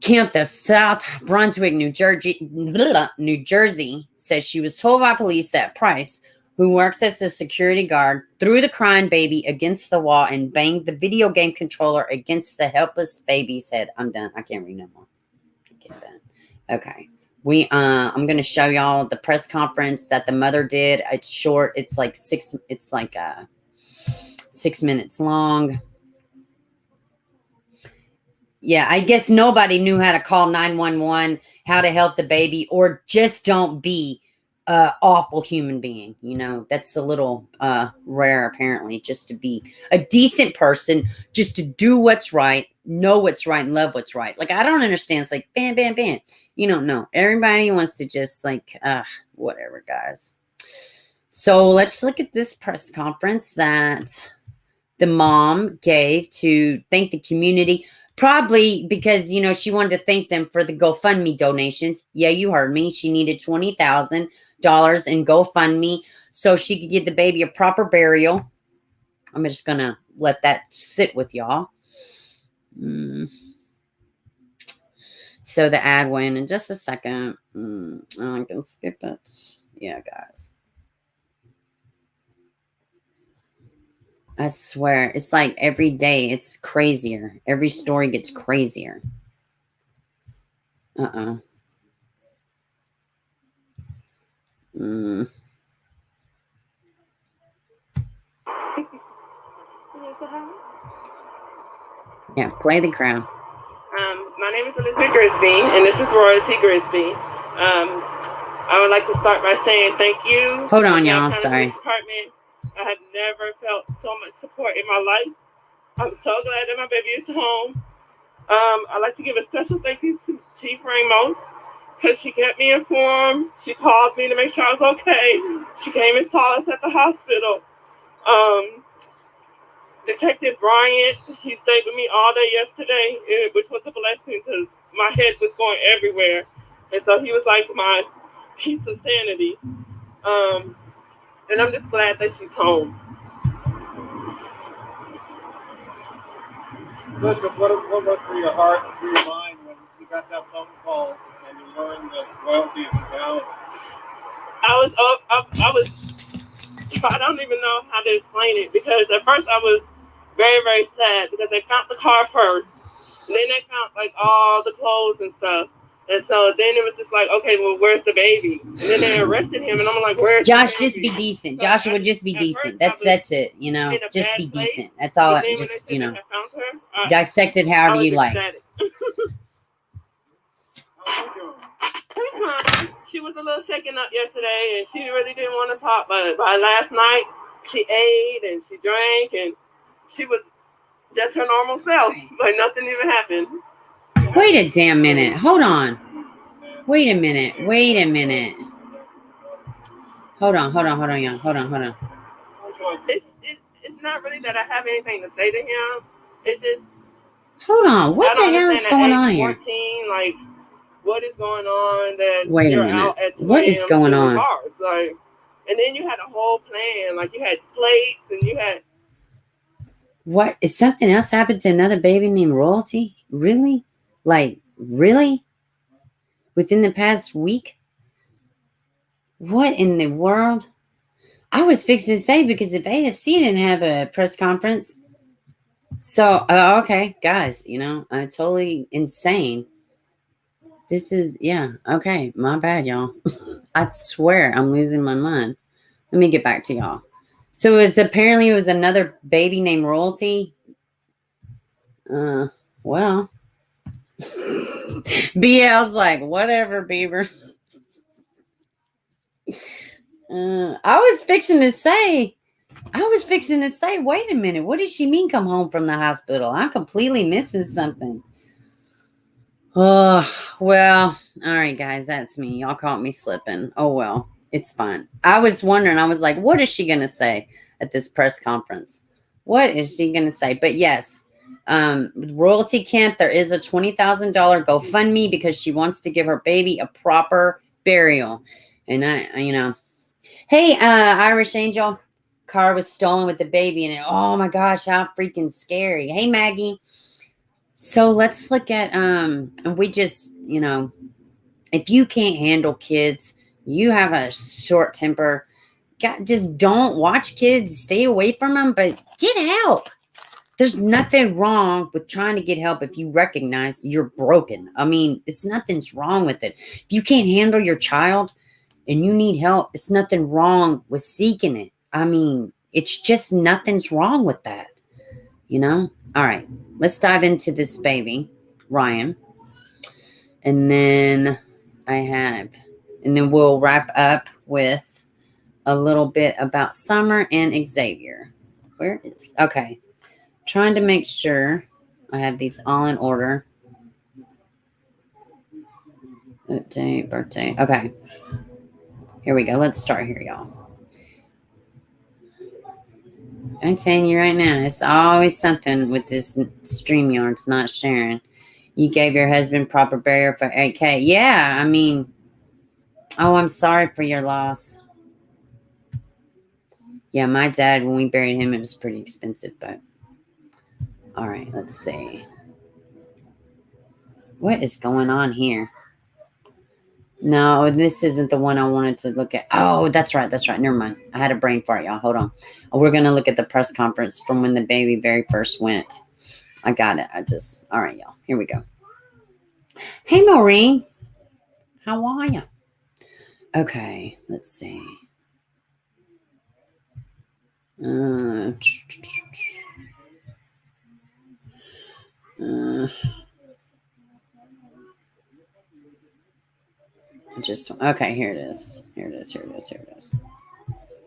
Kemp of South Brunswick, New Jersey, says she was told by police that Price, who works as a security guard, threw the crying baby against the wall and banged the video game controller against the helpless baby's head. I'm done. I can't read no more. Get done. Okay. I'm going to show y'all the press conference that the mother did. It's short. It's like 6 minutes long. Yeah, I guess nobody knew how to call 911, how to help the baby, or just don't be an awful human being. That's a little rare, apparently, just to be a decent person, just to do what's right, know what's right, and love what's right. Like, I don't understand. It's like, bam, bam, bam. No. Everybody wants to just like, whatever, guys. So let's look at this press conference that the mom gave to thank the community. Probably because, she wanted to thank them for the GoFundMe donations. Yeah, you heard me. She needed $20,000 in GoFundMe so she could give the baby a proper burial. I'm just going to let that sit with y'all. So the ad went in just a second. I can skip it. Yeah, guys. I swear, it's like every day it's crazier. Every story gets crazier. You Yeah, play the crowd. My name is Elizabeth Grisby, and this is Royalty Grisby. I would like to start by saying thank you. Hold on, y'all. Sorry. Department. I have never felt so much support in my life. I'm so glad that my baby is home. I'd like to give a special thank you to Chief Ramos because she kept me informed. She called me to make sure I was okay. She came and saw us at the hospital. Detective Bryant, he stayed with me all day yesterday, which was a blessing because my head was going everywhere. And so he was like my piece of sanity. And I'm just glad that she's home. Elizabeth, what went through your heart and through your mind when you got that phone call and you learned that royalty is down? I don't even know how to explain it because at first I was very, very sad because they found the car first. And then they found like all the clothes and stuff. And so then it was just like, okay, well, where's the baby? And then they arrested him, and I'm like, where's Josh? the baby? Just be decent. So Joshua, just be decent. That's it. You know, just be decent. That's all. Just, you know, dissect it however you like. She was a little shaken up yesterday, and she really didn't want to talk. But by last night, she ate and she drank, and she was just her normal self. Like nothing even happened. Wait a damn minute. Hold on. Wait a minute. Hold on, y'all. Hold on. It's not really that I have anything to say to him. It's just. Hold on. What the hell is going on here? 14, like, what is going on that wait a minute. What is going on? Bars, like, and then you had a whole plan. Like, you had plates and you had. What? Is something else happened to another baby named Royalty? Really? Like, really? Within the past week? What in the world? I was fixing to say, because if AFC didn't have a press conference. So, okay, guys, you know, totally insane. This is, yeah, okay, my bad, y'all. I swear I'm losing my mind. Let me get back to y'all. So apparently it was another baby named Royalty. Well. BL's like, whatever, Beaver. I was fixing to say, wait a minute. What did she mean come home from the hospital? I'm completely missing something. Oh, well, all right, guys, that's me. Y'all caught me slipping. Oh, well, it's fine. I was wondering, I was like, what is she going to say at this press conference? What is she going to say? But yes, Royalty Kemp, there is a $20,000 GoFundMe because she wants to give her baby a proper burial. And you know, hey, Irish Angel, car was stolen with the baby in it. Oh my gosh, how freaking scary. Hey, Maggie. So let's look at, we just, you know, if you can't handle kids, you have a short temper, just don't watch kids, stay away from them, but get help. There's nothing wrong with trying to get help if you recognize you're broken. I mean, nothing's wrong with it. If you can't handle your child and you need help, it's nothing wrong with seeking it. I mean, it's just nothing's wrong with that, you know? All right, let's dive into this baby, Ryan. And then then we'll wrap up with a little bit about Summer and Xavier. Okay. Trying to make sure I have these all in order. Birthday. Okay. Here we go. Let's start here, y'all. I'm telling you right now, it's always something with this StreamYard's not sharing. You gave your husband proper burial for 8K. Yeah, I mean, oh, I'm sorry for your loss. Yeah, my dad, when we buried him, it was pretty expensive, but all right, let's see. What is going on here? No, this isn't the one I wanted to look at. Oh, that's right. Never mind. I had a brain fart, y'all. Hold on. We're going to look at the press conference from when the baby very first went. I got it. All right, y'all. Here we go. Hey, Maureen. How are you? Okay, let's see. Okay, here it is.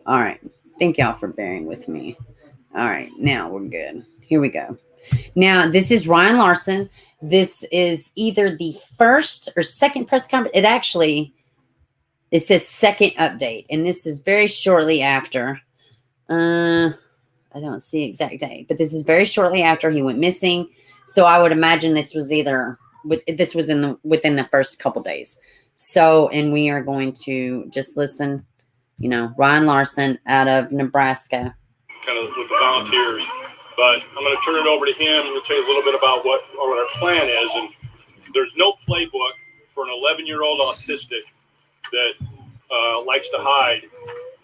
All right. Thank y'all for bearing with me. All right, now we're good. Here we go. Now, this is Ryan Larson. This is either the first or second press conference. It says second update, and this is very shortly after. I don't see exact date, but this is very shortly after he went missing. So I would imagine this was within the first couple days. So, and we are going to just listen, you know, Ryan Larson out of Nebraska. Kind of with the volunteers, but I'm going to turn it over to him. He'll tell you a little bit about what our plan is. And there's no playbook for an 11-year-old autistic that likes to hide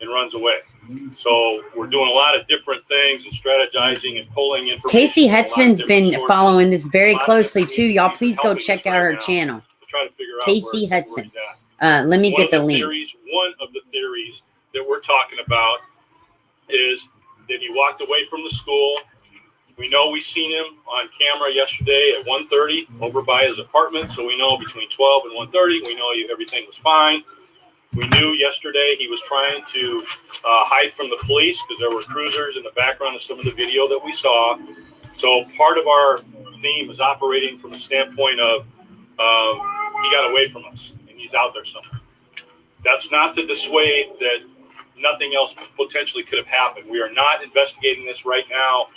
and runs away. So we're doing a lot of different things and strategizing and pulling information. Casey Hetzman's been following this very closely too. Y'all please go check out her channel. To try to figure figure out Casey where Hudson. he's at. Let me get the link. One of the theories that we're talking about is that he walked away from the school. We know we seen him on camera yesterday at 1:30 over by his apartment, so we know between 12 and 1:30, we know everything was fine. We knew yesterday he was trying to hide from the police because there were cruisers in the background of some of the video that we saw. So part of our theme is operating from the standpoint of he got away from us and he's out there somewhere. That's not to dissuade that nothing else potentially could have happened. We are not investigating this right now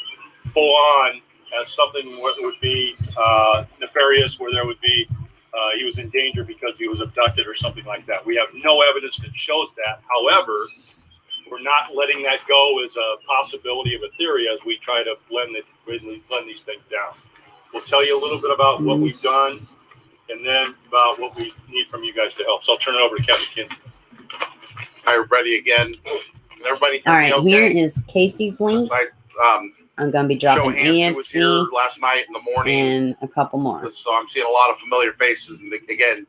full on as something that would be nefarious, where there would be he was in danger because he was abducted or something like that. We have no evidence that shows that. However, we're not letting that go as a possibility of a theory as we try to blend these things down. We'll tell you a little bit about what we've done and then about what we need from you guys to help. So I'll turn it over to Kevin Kinsey. Hi, everybody again. Can everybody hear All right, me okay? here is Casey's link. I'm going to be dropping Hansen was here AFC last night in the morning, and a couple more. so I'm seeing a lot of familiar faces. And again,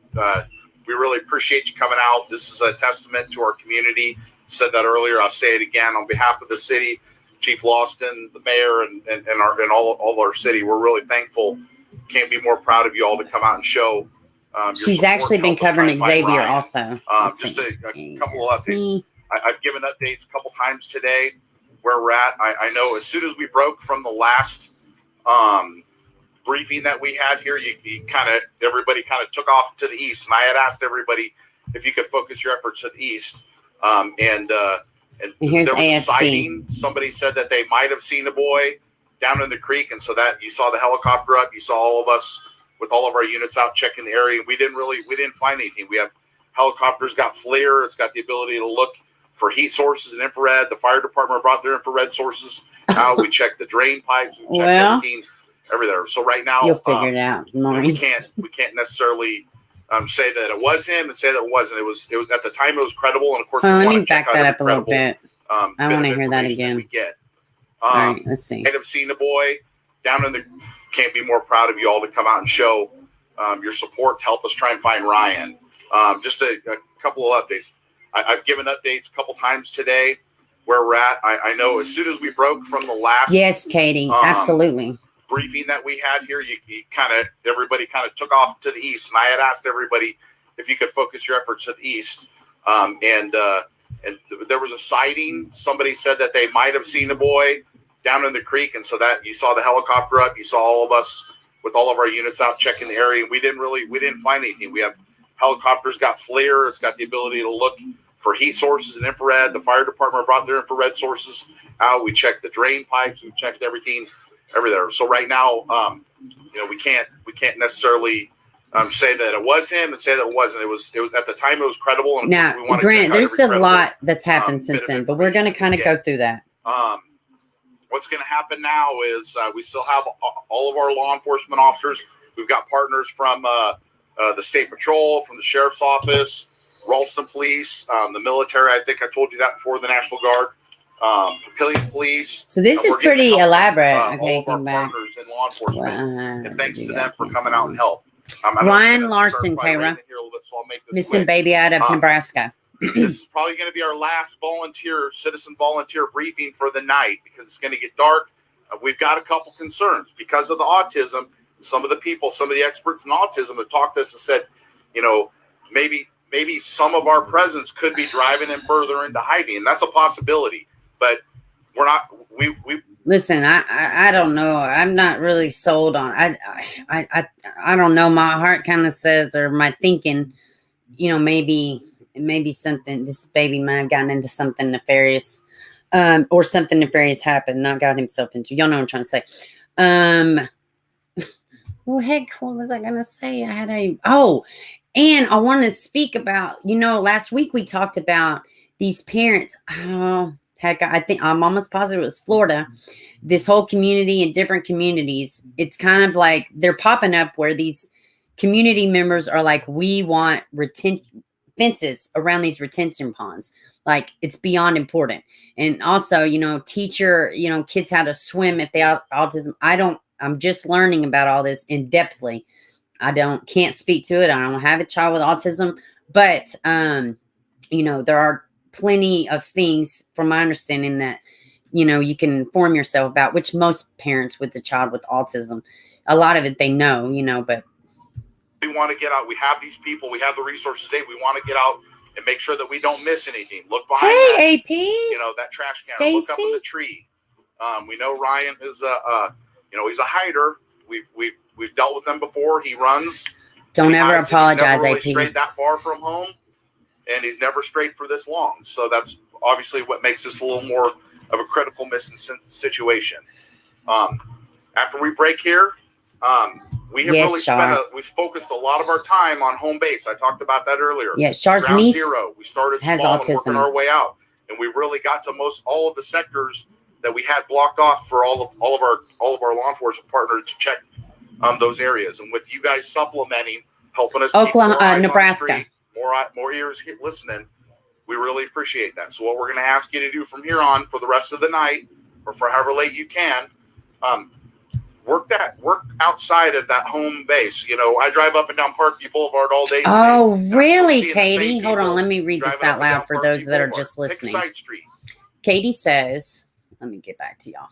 we really appreciate you coming out. This is a testament to our community. Said that earlier. I'll say it again on behalf of the city, Chief Larson, the mayor, and all our city. We're really thankful. Can't be more proud of you all to come out and show. She's actually been covering Xavier also. Just a couple of updates. I've given updates a couple times today where we're at. I know as soon as we broke from the last briefing that we had here, everybody kind of took off to the east, and I had asked everybody if you could focus your efforts to the east. And there was a sighting. Somebody said that they might have seen a boy down in the creek, and so that you saw the helicopter up. You saw all of us with all of our units out checking the area. We didn't find anything. We have helicopters got FLIR. It's got the ability to look for heat sources and infrared. The fire department brought their infrared sources. Now we checked the drain pipes. We checked everything everywhere. So right now, you'll figure it out. We can't necessarily say that it was him and say that it wasn't. It was at the time it was credible, and of course, let me back that up a little bit. I want to hear that again. We get. All right, let's see. Might have seen a boy down in the. Can't be more proud of you all to come out and show your support to help us try and find Ryan. Just a couple of updates. I've given updates a couple times today where we're at. I know as soon as we broke from the last. Yes, Katie, absolutely. Briefing that we had here, everybody kind of took off to the east, and I had asked everybody if you could focus your efforts to the east. And there was a sighting. Somebody said that they might have seen a boy down in the creek, and so that you saw the helicopter up. You saw all of us with all of our units out checking the area. We didn't find anything. We have helicopters got FLIR. It's got the ability to look for heat sources and infrared. The fire department brought their infrared sources out. We checked the drain pipes. We checked everything everywhere. So right now, we can't necessarily say that it was him and say that it wasn't. It was at the time it was credible. And now, granted, there's a lot that's happened since then, but we're going to kind of go through that. What's going to happen now is we still have all of our law enforcement officers. We've got partners from the state patrol, from the sheriff's office, Ralston police, the military. I think I told you that before. The National Guard. Papillion Police. So this is pretty elaborate. All of our partners in law enforcement, and thanks to them for coming out and help. Ryan Larson, Kara, missing baby out of Nebraska. This is probably going to be our last citizen volunteer briefing for the night because it's going to get dark. We've got a couple concerns because of the autism. Some of the experts in autism have talked to us and said, maybe some of our presence could be driving them further into hiding, and that's a possibility. But we're not. We listen. I don't know. I'm not really sold on. I don't know. My heart kind of says, or my thinking, maybe something. This baby might have gotten into something nefarious, or something nefarious happened. Not got himself into. Y'all know what I'm trying to say. Well, heck, what was I gonna say? And I want to speak about. Last week we talked about these parents. Oh, heck, I think I'm almost positive it was Florida. This whole community and different communities. It's kind of like they're popping up where these community members are like, we want fences around these retention ponds. Like it's beyond important. And also, teacher, kids how to swim if they have autism. I'm just learning about all this in depthly. can't speak to it. I don't have a child with autism, but you know, there are plenty of things from my understanding that, you know, you can inform yourself about, which most parents with a child with autism, a lot of it they know, you know, but we want to get out. We have these people, we have the resources today. We want to get out and make sure that we don't miss anything. Look behind that, AP, you know, that trash can. Stacy. Look up in the tree. We know Ryan is you know, he's a hider. We've dealt with him before. He runs. Don't ever apologize, he's never really AP. strayed that far from home, and he's never strayed for this long. So that's obviously what makes this a little more of a critical missing situation. After we break here, we have we've focused a lot of our time on home base. I talked about that earlier. Yeah, Char's Ground niece Zero. We started has small autism. and working our way out, and we really got to all of the sectors that we had blocked off for all of our law enforcement partners to check those areas. And with you guys supplementing, helping us, Oklahoma, Nebraska, more ears listening, we really appreciate that. So what we're going to ask you to do from here on for the rest of the night, or for however late you can, work outside of that home base. You know, I drive up and down Parkview Boulevard all day today. Oh, really, Katie? Hold on, let me read this out loud for those that are just listening. Side street. Katie says, let me get back to y'all.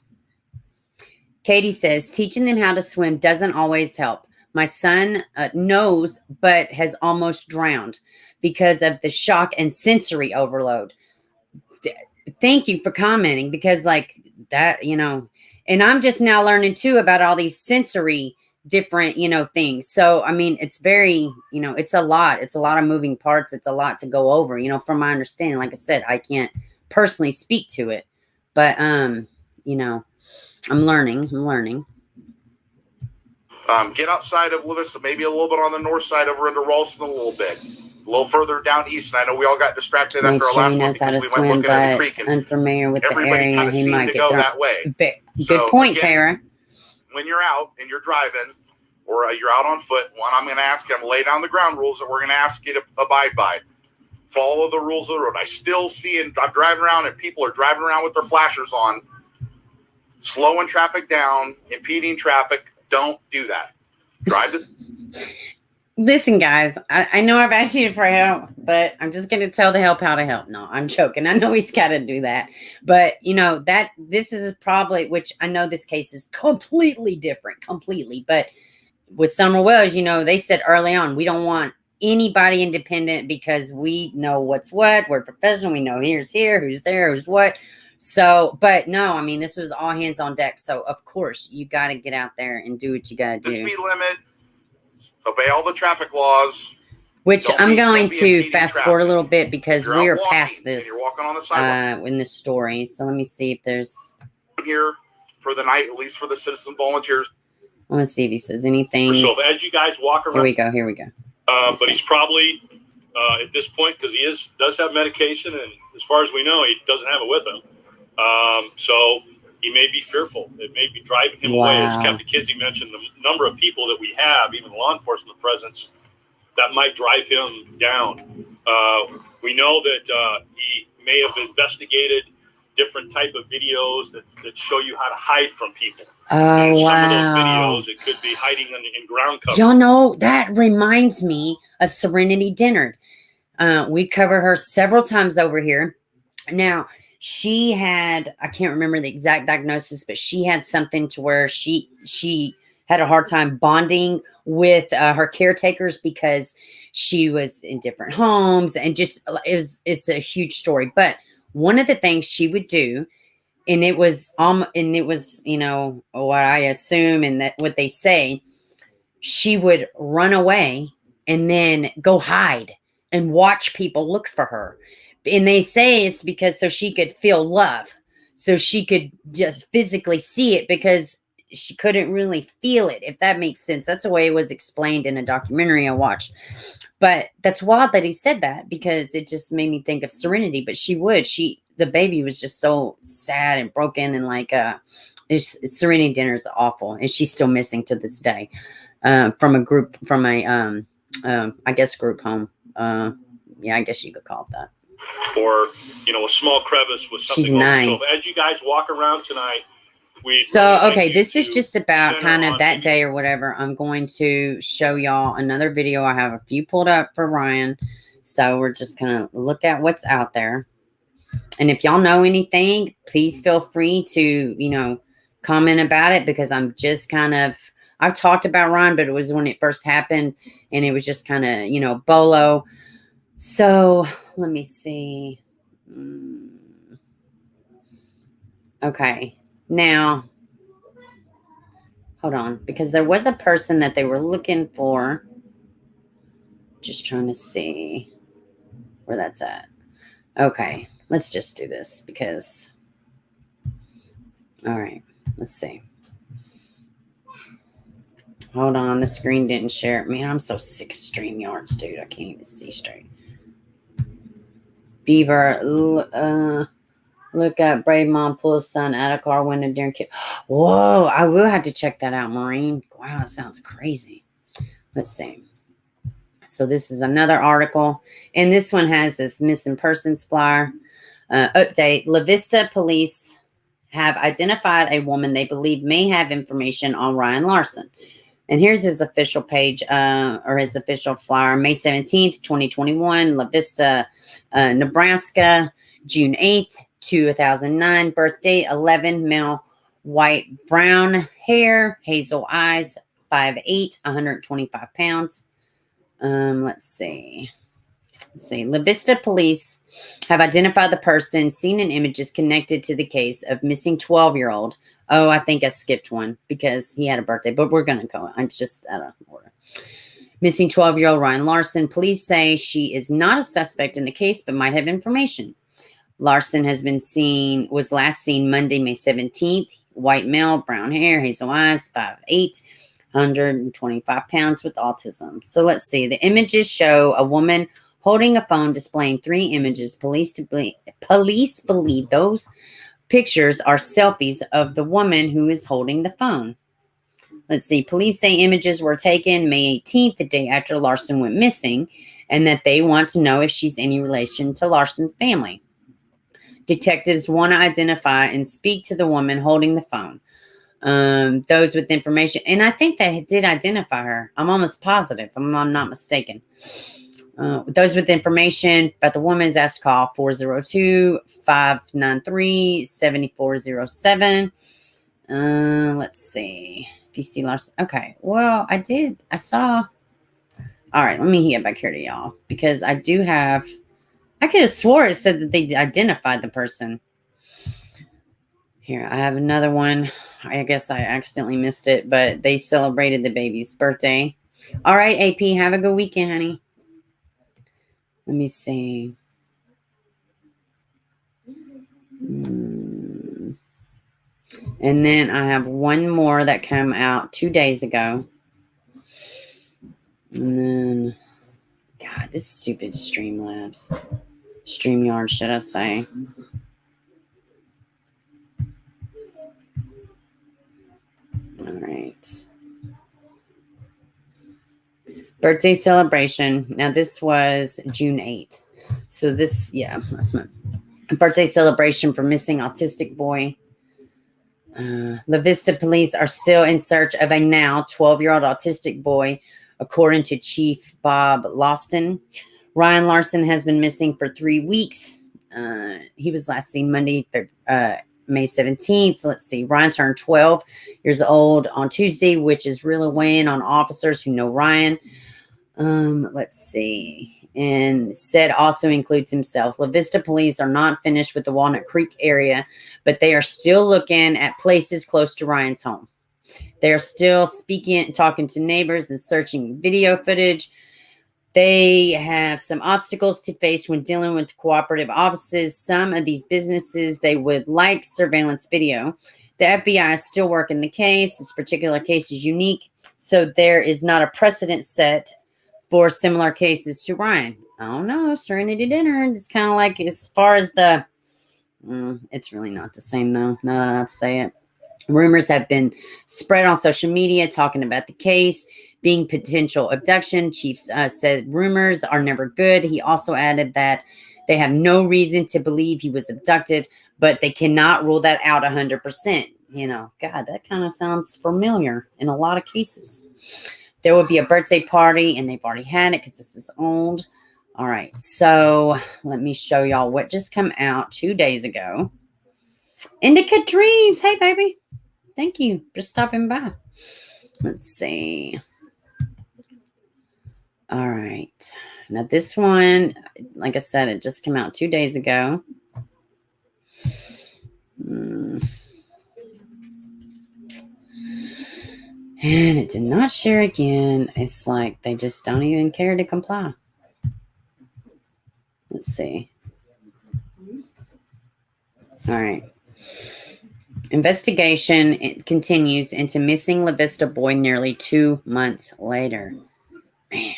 Katie says, teaching them how to swim doesn't always help. My son knows, but has almost drowned because of the shock and sensory overload. Thank you for commenting, because like that, you know, and I'm just now learning too about all these sensory different, you know, things. So, I mean, it's very, you know, it's a lot of moving parts. It's a lot to go over, you know, from my understanding. Like I said, I can't personally speak to it, but, you know, I'm learning. Get outside of Lewiston, maybe a little bit on the north side over into Ralston a little bit. A little further down east. And I know we all got distracted after our last one because we went looking at the creek. And unfamiliar with the everybody kind area, of he seemed might to get go thrown. that way. Good point, Kara. When you're out and you're driving, or you're out on foot, one, I'm going to ask him, lay down the ground rules that we're going to ask you to abide by. Follow the rules of the road. I still see, and I'm driving around, and people are driving around with their flashers on, slowing traffic down, impeding traffic. Don't do that. Drive it. Listen, guys, I know I've asked you for help, but I'm just going to tell the help how to help. No, I'm joking. I know he's got to do that. But, you know, this is probably, which I know this case is completely different, But with Summer Wells, you know, they said early on, we don't want anybody independent because we know what's what. We're professional. We know who's here, who's there, who's what. So, but no, I mean, this was all hands on deck. So, of course, you got to get out there and do what you got to do. The speed limit. Obey all the traffic laws. Which I'm going to fast forward a little bit because we are past this you're walking on the sidewalk. In this story. So let me see if there's here for the night, at least for the citizen volunteers. I want to see if he says anything. So as you guys walk around, here we go. But he's probably at this point, because he does have medication, and as far as we know, he doesn't have it with him. So he may be fearful. It may be driving him away. As Captain Kinsey mentioned, the number of people that we have, even law enforcement presence, that might drive him down. We know that he may have investigated different type of videos that show you how to hide from people. Oh, wow. Some of those videos, it could be hiding in ground cover. Y'all know, that reminds me of Serenity Dennard. We covered her several times over here. Now, she had, I can't remember the exact diagnosis, but she had something to where she had a hard time bonding with her caretakers because she was in different homes, and just it's a huge story. But one of the things she would do, and it was you know, what I assume and that what they say, she would run away and then go hide and watch people look for her. And they say it's because so she could feel love, so she could just physically see it, because she couldn't really feel it, if that makes sense. That's the way it was explained in a documentary I watched. But that's wild that he said that, because it just made me think of Serenity. But the baby was just so sad and broken, and like Serenity Dinner is awful, and she's still missing to this day from a I guess group home. Yeah, I guess you could call it that. Or, you know, a small crevice with something. She's 9. So as you guys walk around tonight, So, okay, this is just about kind of that day or whatever. I'm going to show y'all another video. I have a few pulled up for Ryan. So we're just going to look at what's out there. And if y'all know anything, please feel free to, you know, comment about it, because I'm just kind of, I've talked about Ryan, but it was when it first happened and it was just kind of, you know, bolo. So let me see. Okay. Now, hold on, because there was a person that they were looking for. Just trying to see where that's at. Okay, let's just do this because, all right, let's see. Hold on, the screen didn't share. Man, I'm so sick of StreamYards, dude. I can't even see straight. Beaver, look at brave mom pulls son out of car window during kid. Whoa, I will have to check that out, Maureen. Wow, that sounds crazy. Let's see. So this is another article, and this one has this missing persons flyer. Update. La Vista police have identified a woman they believe may have information on Ryan Larson. And here's his official page, or his official flyer. May 17th, 2021, La Vista, Nebraska, June 8th, 2009. Birth date, 11, male, white, brown hair, hazel eyes, 5'8", 125 pounds. Let's see. La Vista police have identified the person seen in images connected to the case of missing 12-year-old. Oh, I think I skipped one because he had a birthday, but we're going to go. I'm just out of order. Missing 12-year-old Ryan Larson. Police say she is not a suspect in the case, but might have information. Larson was last seen Monday, May 17th. White male, brown hair, hazel eyes, 5'8", 125 pounds with autism. So let's see. The images show a woman holding a phone displaying 3 images. Police believe those pictures are selfies of the woman who is holding the phone. Let's see. Police say images were taken May 18th, the day after Larson went missing, and that they want to know if she's any relation to Larson's family. Detectives want to identify and speak to the woman holding the phone. Those with information, and I think they did identify her. I'm almost positive, I'm not mistaken. Those with information about the woman is asked to call 402-593-7407. Let's see if you see Larson. Okay, well, I saw. All right, let me get back here to y'all, because I could have swore it said that they identified the person. Here, I have another one. I guess I accidentally missed it, but they celebrated the baby's birthday. All right, AP, have a good weekend, honey. Let me see. And then I have one more that came out 2 days ago. And then, God, this stupid StreamYard, should I say. All right. Birthday celebration. Now, this was June 8th. So this, yeah, that's my birthday celebration for missing autistic boy. La Vista police are still in search of a now 12-year-old autistic boy, according to Chief Bob Larson. Ryan Larson has been missing for 3 weeks. He was last seen Monday, May 17th. Let's see. Ryan turned 12 years old on Tuesday, which is really weighing on officers who know Ryan. Let's see. And said also includes himself. La Vista police are not finished with the Walnut Creek area, but they are still looking at places close to Ryan's home. They are still speaking and talking to neighbors and searching video footage. They have some obstacles to face when dealing with cooperative offices. Some of these businesses, they would like surveillance video. The FBI is still working the case. This particular case is unique, so there is not a precedent set for similar cases to Ryan. I don't know. Serenity Dinner. It's kind of like, as far as the, it's really not the same though. No, not to say it. Rumors have been spread on social media talking about the case being potential abduction. Chief said rumors are never good. He also added that they have no reason to believe he was abducted, but they cannot rule that out 100%. God, that kind of sounds familiar in a lot of cases. There will be a birthday party, and they've already had it because this is old. All right, so let me show y'all what just came out 2 days ago. Indica Dreams. Hey, baby. Thank you for stopping by. Let's see. All right. Now, this one, like I said, it just came out 2 days ago. And it did not share again. It's like they just don't even care to comply. Let's see. All right. Investigation continues into missing La Vista boy nearly 2 months later. Man.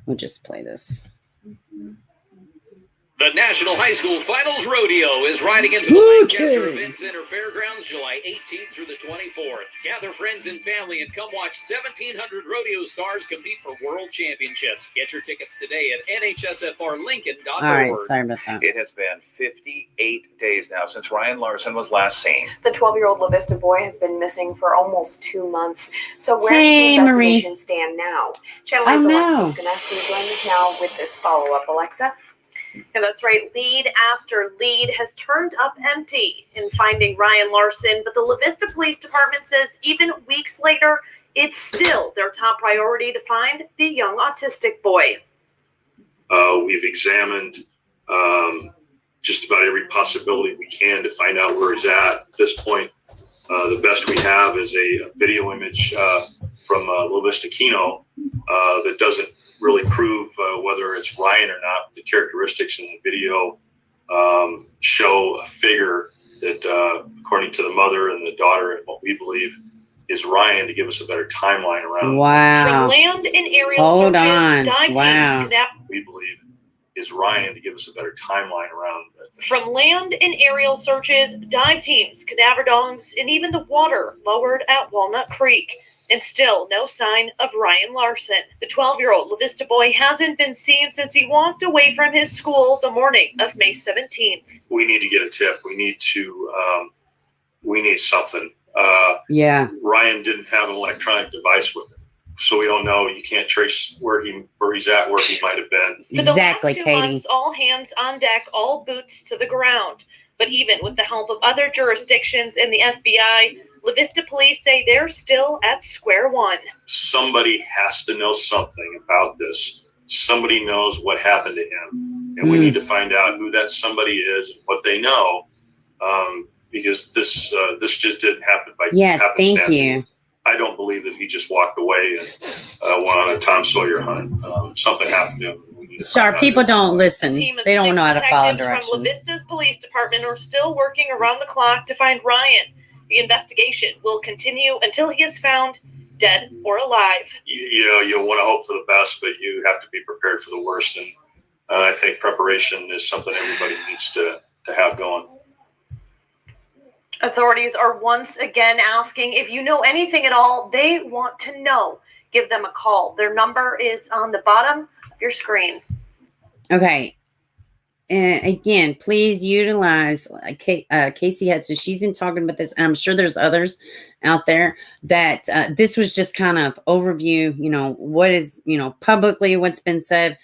We'll just play this. The National High School Finals Rodeo is riding into the Lancaster Event Center Fairgrounds July 18th through the 24th. Gather friends and family and come watch 1,700 rodeo stars compete for world championships. Get your tickets today at nhsfrlincoln.org. All right, sorry about that. It has been 58 days now since Ryan Larson was last seen. The 12-year-old La Vista boy has been missing for almost 2 months. So where does Hey, the Marie. investigation stand now? Channel 8's know. Alexis Ganeski joins us now with this follow-up. Alexa? Yeah, that's right. Lead after lead has turned up empty in finding Ryan Larson, but the La Vista Police Department says even weeks later, it's still their top priority to find the young autistic boy. We've examined just about every possibility we can to find out where he's at this point. The best we have is a video image from La Vista Kino that doesn't really prove whether it's Ryan or not. The characteristics in the video show a figure that, according to the mother and the daughter, and what we believe is Ryan, to give us a better timeline around. Wow. From land and aerial Hold searches, on. dive Wow. teams could We believe is Ryan, to give us a better timeline around. From land and aerial searches, dive teams, cadaver dogs, and even the water lowered at Walnut Creek. And still no sign of Ryan Larson. The 12-year-old La Vista boy hasn't been seen since he walked away from his school the morning of May 17th. We need to get a tip. We need something. Yeah. Ryan didn't have an electronic device with him, so we don't know. You can't trace where he's at, where he might have been. For the Exactly, last 2 Katie. months, all hands on deck, all boots to the ground. But even with the help of other jurisdictions and the FBI, La Vista police say they're still at square one. Somebody has to know something about this. Somebody knows what happened to him, and we need to find out who that somebody is and what they know, because this just didn't happen by happenstance. Thank you. I don't believe that he just walked away and went on a Tom Sawyer hunt. Something happened to him. Sure, people don't listen. Team of They don't 6 know how to follow detectives from La directions. Vista's police department are still working around the clock to find Ryan. The investigation will continue until he is found dead or alive. You want to hope for the best, but you have to be prepared for the worst. And I think preparation is something everybody needs to have going. Authorities are once again asking if you know anything at all. They want to know. Give them a call. Their number is on the bottom of your screen. Okay. And again, please utilize Casey Hudson. She's been talking about this, and I'm sure there's others out there that this was just kind of overview, what is, publicly what's been said.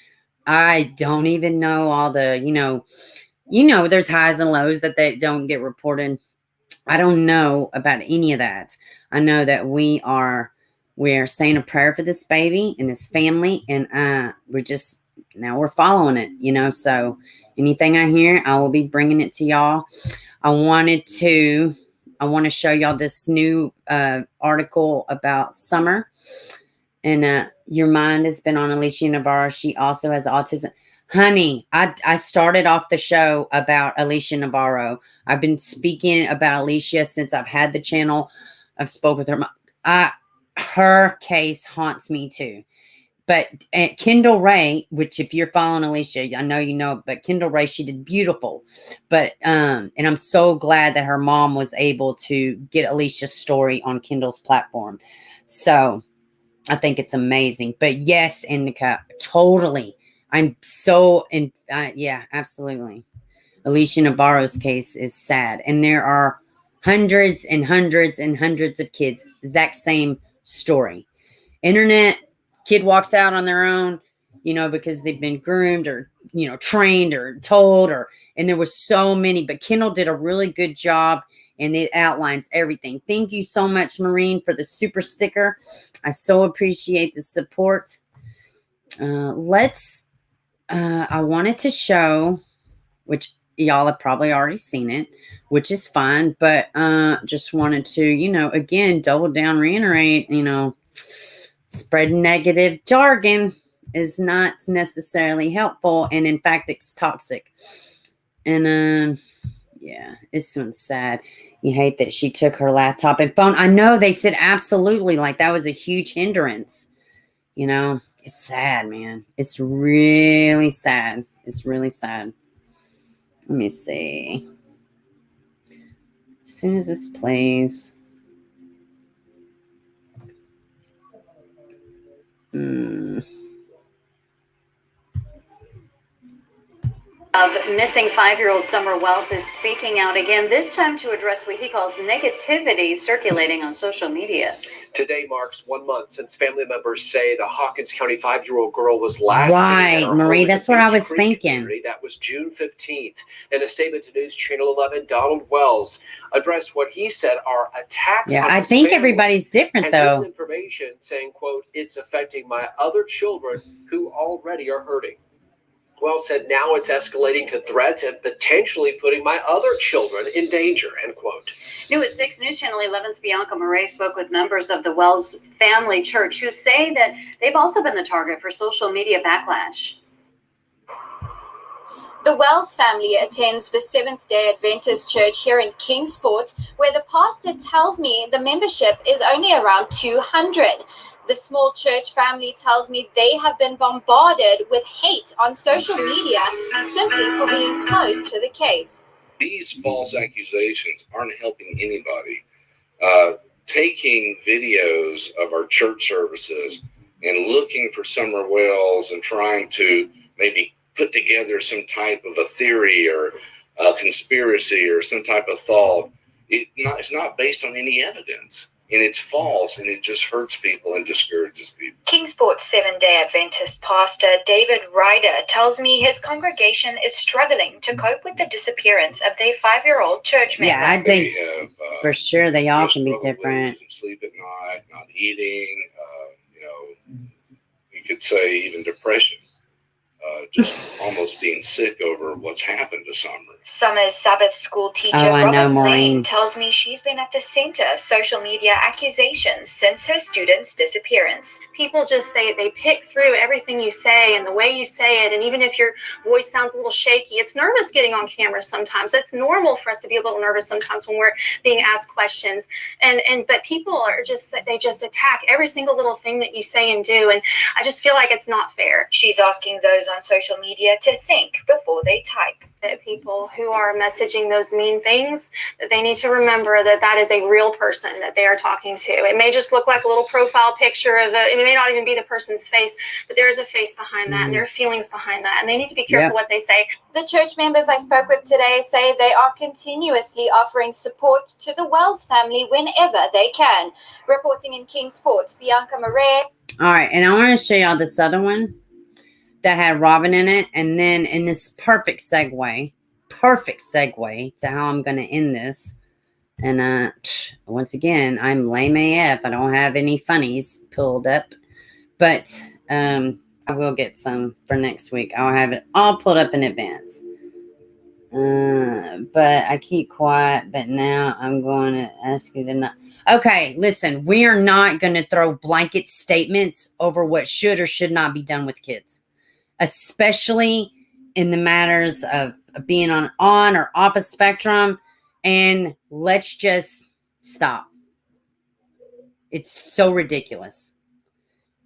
I don't even know all the, there's highs and lows that they don't get reported. I don't know about any of that. I know that we are saying a prayer for this baby and his family, and we're following it, so anything I hear, I will be bringing it to y'all. I want to show y'all this new article about Summer. And your mind has been on Alicia Navarro. She also has autism. Honey, I started off the show about Alicia Navarro. I've been speaking about Alicia since I've had the channel. I've spoke with her. Her case haunts me too. But Kendall Ray, which if you're following Alicia, I know you know, but Kendall Ray, she did beautiful. But and I'm so glad that her mom was able to get Alicia's story on Kendall's platform. So I think it's amazing. But yes, Indica, totally. I'm so yeah, absolutely. Alicia Navarro's case is sad. And there are hundreds and hundreds and hundreds of kids, exact same story. Internet, kid walks out on their own, you know, because they've been groomed or, you know, trained or told, and there was so many, but Kendall did a really good job and it outlines everything. Thank you so much, Maureen, for the super sticker. I so appreciate the support. I wanted to show, which y'all have probably already seen it, which is fine, but just wanted to, you know, again, double down, reiterate, you know, spreading negative jargon is not necessarily helpful, and in fact, it's toxic. And yeah, this one's sad. You hate that she took her laptop and phone. I know they said absolutely, like that was a huge hindrance. You know, it's sad, man. It's really sad. It's really sad. Let me see. As soon as this plays. Of missing 5-year-old Summer Wells is speaking out again, this time to address what he calls negativity circulating on social media. Today marks 1 month since family members say the Hawkins County 5-year-old girl was last right, seen Marie, that's what I was thinking. That was June 15th. In a statement to News Channel 11, Donald Wells addressed what he said are attacks. Yeah, on I his think family everybody's different, and though. misinformation saying, quote, it's affecting my other children who already are hurting. Wells said now it's escalating to threats and potentially putting my other children in danger, end quote. New at 6 News Channel 11's Bianca Murray spoke with members of the Wells family church who say that they've also been the target for social media backlash. The Wells family attends the Seventh-day Adventist church here in Kingsport, where the pastor tells me the membership is only around 200. The small church family tells me they have been bombarded with hate on social media simply for being close to the case. These false accusations aren't helping anybody. Taking videos of our church services and looking for Summer Wells and trying to maybe put together some type of a theory or a conspiracy or some type of thought, it's not based on any evidence. And it's false, and it just hurts people and discourages people. Kingsport Seventh-day Adventist pastor David Ryder tells me his congregation is struggling to cope with the disappearance of their 5-year-old church member. Yeah, I think for sure they all can be different. Sleep at night, not eating, you know, you could say even depression. Just almost being sick over what's happened to Summer. Summer's Sabbath school teacher, Robin Lane, tells me she's been at the center of social media accusations since her student's disappearance. People just, they pick through everything you say and the way you say it. And even if your voice sounds a little shaky, it's nervous getting on camera sometimes. It's normal for us to be a little nervous sometimes when we're being asked questions. But people are just, they just attack every single little thing that you say and do. And I just feel like it's not fair. She's asking those on social media to think before they type. That people who are messaging those mean things, that they need to remember that that is a real person that they are talking to. It may just look like a little profile picture of it may not even be the person's face, but there is a face behind that and there are feelings behind that, and they need to be careful what they say. The church members I spoke with today say they are continuously offering support to the Wells family whenever they can. Reporting in Kingsport, Bianca Murray. All right, and I want to show y'all this other one that had Robin in it, and then in this perfect segue to how I'm going to end this. And once again, I'm lame AF. I don't have any funnies pulled up, but I will get some for next week. I'll have it all pulled up in advance. But I keep quiet, but now I'm going to ask you to not. Okay, listen, we are not going to throw blanket statements over what should or should not be done with kids, especially in the matters of being on or off a spectrum. And let's just stop. It's so ridiculous.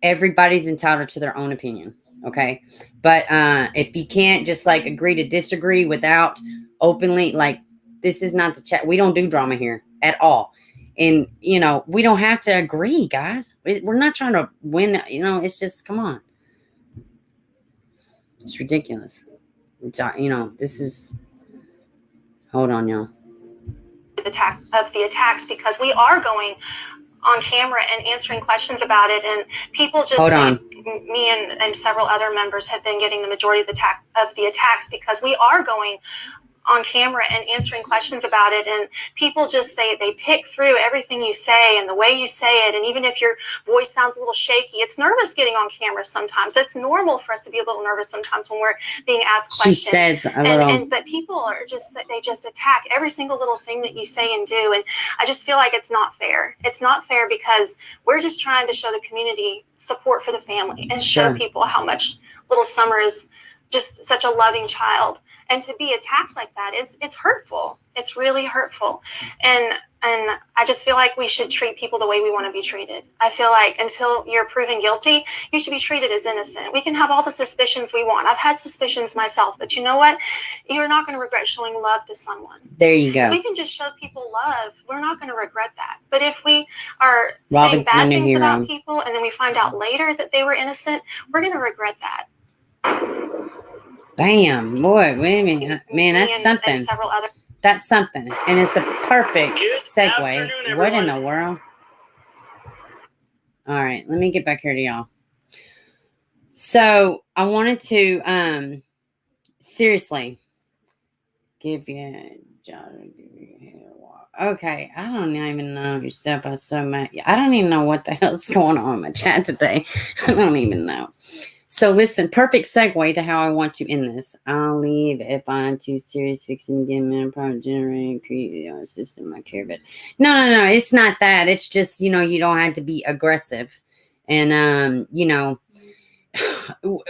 Everybody's entitled to their own opinion. Okay. But if you can't just like agree to disagree without openly, like, this is not the chat. We don't do drama here at all. And, you know, we don't have to agree, guys. We're not trying to win. You know, it's just, come on. It's ridiculous. You know, this is Hold on, y'all. The attacks, because we are going on camera and answering questions about it, and people just Hold on. me and several other members have been getting the majority of the attacks because we are going on camera and answering questions about it, and people just they pick through everything you say and the way you say it, and even if your voice sounds a little shaky, it's nervous getting on camera sometimes. It's normal for us to be a little nervous sometimes when we're being asked questions. She says a little, but people are just, they just attack every single little thing that you say and do, and I just feel like it's not fair. It's not fair because we're just trying to show the community support for the family and show people how much little Summer is just such a loving child. And to be attacked like that it's hurtful. It's really hurtful. And I just feel like we should treat people the way we want to be treated. I feel like until you're proven guilty, you should be treated as innocent. We can have all the suspicions we want. I've had suspicions myself, but you know what? You're not going to regret showing love to someone. There you go. If we can just show people love, we're not going to regret that. But if we are saying bad things about people and then we find out later that they were innocent, we're going to regret that. Bam, boy, wait a minute. Man, that's something. That's something. And it's a perfect segue. What in the world? All right, let me get back here to y'all. So I wanted to seriously give you a job. Okay, I don't even know yourself. I'm so mad. I don't even know what the hell's going on in my chat today. I don't even know. So listen, perfect segue to how I want to end this. I'll leave if I'm too serious, fixing again, man, probably generate, create a system I care, but no, it's not that. It's just, you don't have to be aggressive. And,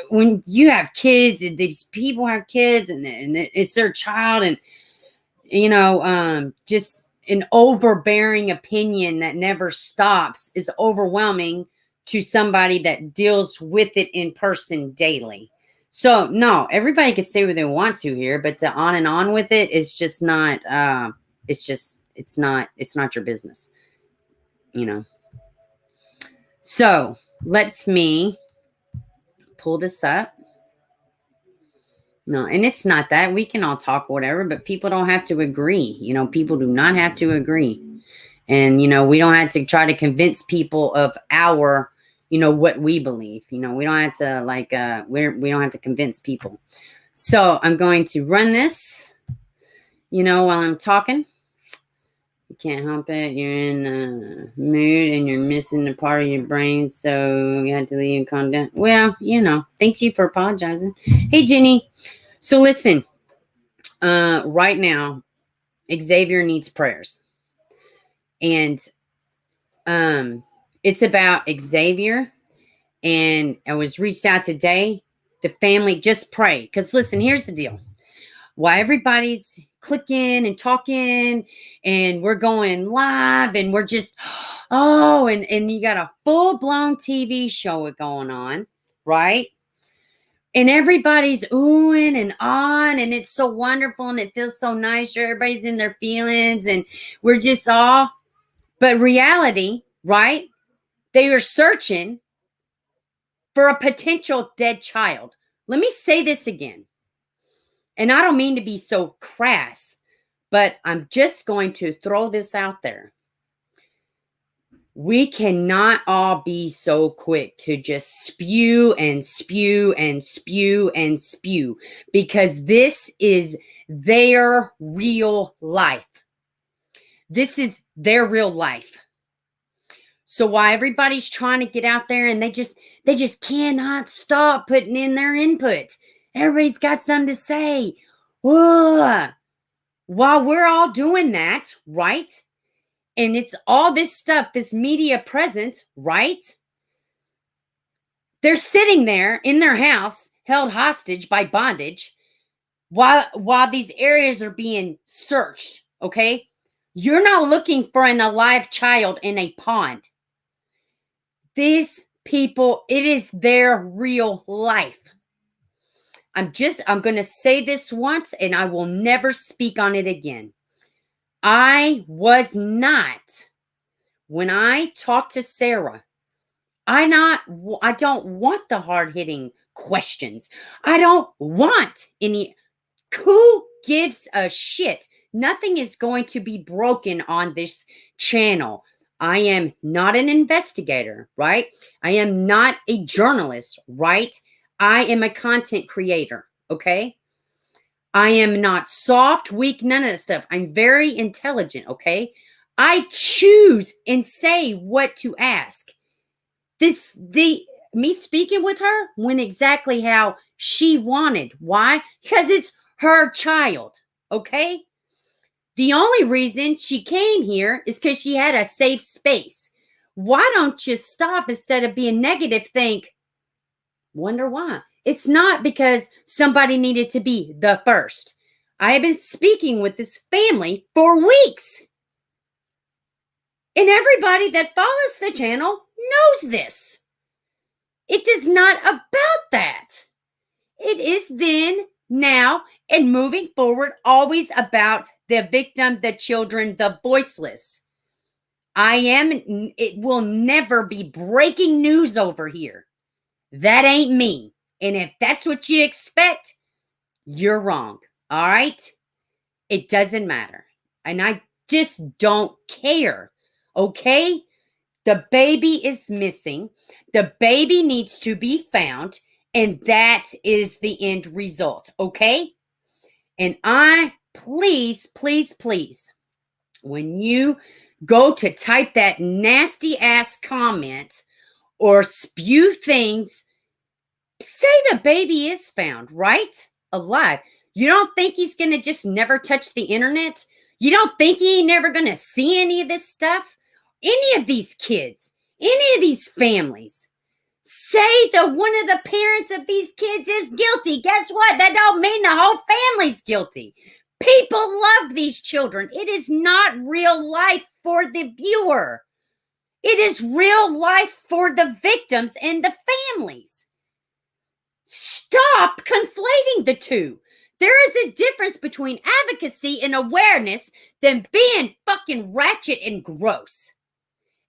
when you have kids, and these people have kids and it's their child, and, just an overbearing opinion that never stops is overwhelming to somebody that deals with it in person daily. So no, everybody can say what they want to here, but to on and on with it is just not, it's not your business, So let's me pull this up. No, and it's not that we can all talk whatever, but people don't have to agree. People do not have to agree. And, we don't have to try to convince people of our, what we believe. We don't have to we don't have to convince people. So I'm going to run this, while I'm talking. You can't help it. You're in a mood and you're missing a part of your brain. So you had to leave and calm down. Well, thank you for apologizing. Hey, Jenny. So listen, right now, Xavier needs prayers. And it's about Xavier, and I was reached out today. The family, just pray. Because listen, here's the deal. While everybody's clicking and talking, and we're going live, and we're just, and you got a full-blown TV show going on, right? And everybody's oohing and on, and it's so wonderful, and it feels so nice. Everybody's in their feelings, and we're just all, but reality, right? They are searching for a potential dead child. Let me say this again. And I don't mean to be so crass, but I'm just going to throw this out there. We cannot all be so quick to just spew and spew and spew and spew, because this is their real life. This is their real life. So while everybody's trying to get out there and they just cannot stop putting in their input. Everybody's got something to say. Ugh. While we're all doing that, right? And it's all this stuff, this media presence, right? They're sitting there in their house, held hostage by bondage, while these areas are being searched, okay? You're not looking for an alive child in a pond. These people, it is their real life. I'm going to say this once, and I will never speak on it again. I was not, when I talked to Sarah, I don't want the hard-hitting questions. I don't want any. Who gives a shit? Nothing is going to be broken on this channel. I am not an investigator, right? I am not a journalist, right? I am a content creator, okay? I am not soft, weak, none of that stuff. I'm very intelligent, okay? I choose and say what to ask. Me speaking with her went exactly how she wanted. Why? Because it's her child, okay? The only reason she came here is because she had a safe space. Why don't you stop instead of being negative? Think, wonder why. It's not because somebody needed to be the first. I have been speaking with this family for weeks. And everybody that follows the channel knows this. It is not about that. It is then, now, and moving forward, always about the victim, the children, the voiceless. It will never be breaking news over here. That ain't me. And if that's what you expect, you're wrong. All right? It doesn't matter. And I just don't care. Okay? The baby is missing. The baby needs to be found. And that is the end result. Okay? And please, when you go to type that nasty ass comment or spew things, say the baby is found, right? Alive. You don't think he's going to just never touch the internet? You don't think he ain't never going to see any of this stuff? Any of these kids, any of these families. Say that one of the parents of these kids is guilty. Guess what? That don't mean the whole family's guilty. People love these children. It is not real life for the viewer. It is real life for the victims and the families. Stop conflating the two. There is a difference between advocacy and awareness than being fucking ratchet and gross.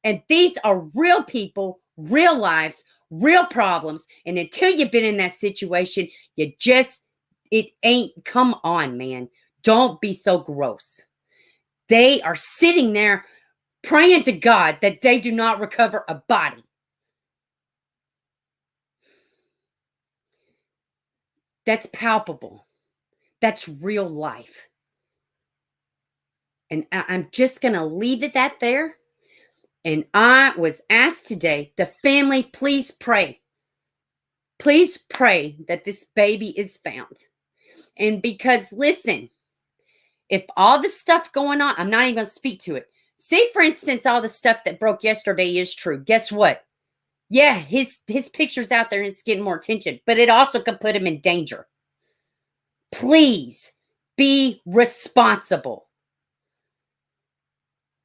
And these are real people, real lives, real problems. And until you've been in that situation, it ain't, come on, man. Don't be so gross. They are sitting there praying to God that they do not recover a body. That's palpable. That's real life. And I'm just going to leave it at there. And I was asked today, the family, please pray. Please pray that this baby is found. And because, listen, if all the stuff going on, I'm not even going to speak to it. Say, for instance, all the stuff that broke yesterday is true. Guess what? Yeah, his picture's out there and it's getting more attention, but it also could put him in danger. Please be responsible.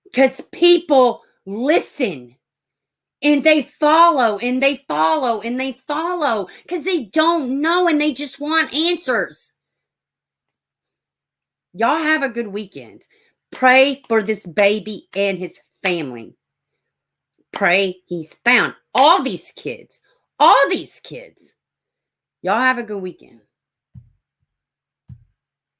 Because people listen and they follow and they follow and they follow because they don't know and they just want answers. Y'all have a good weekend. Pray for this baby and his family. Pray he's found. All these kids. Y'all have a good weekend.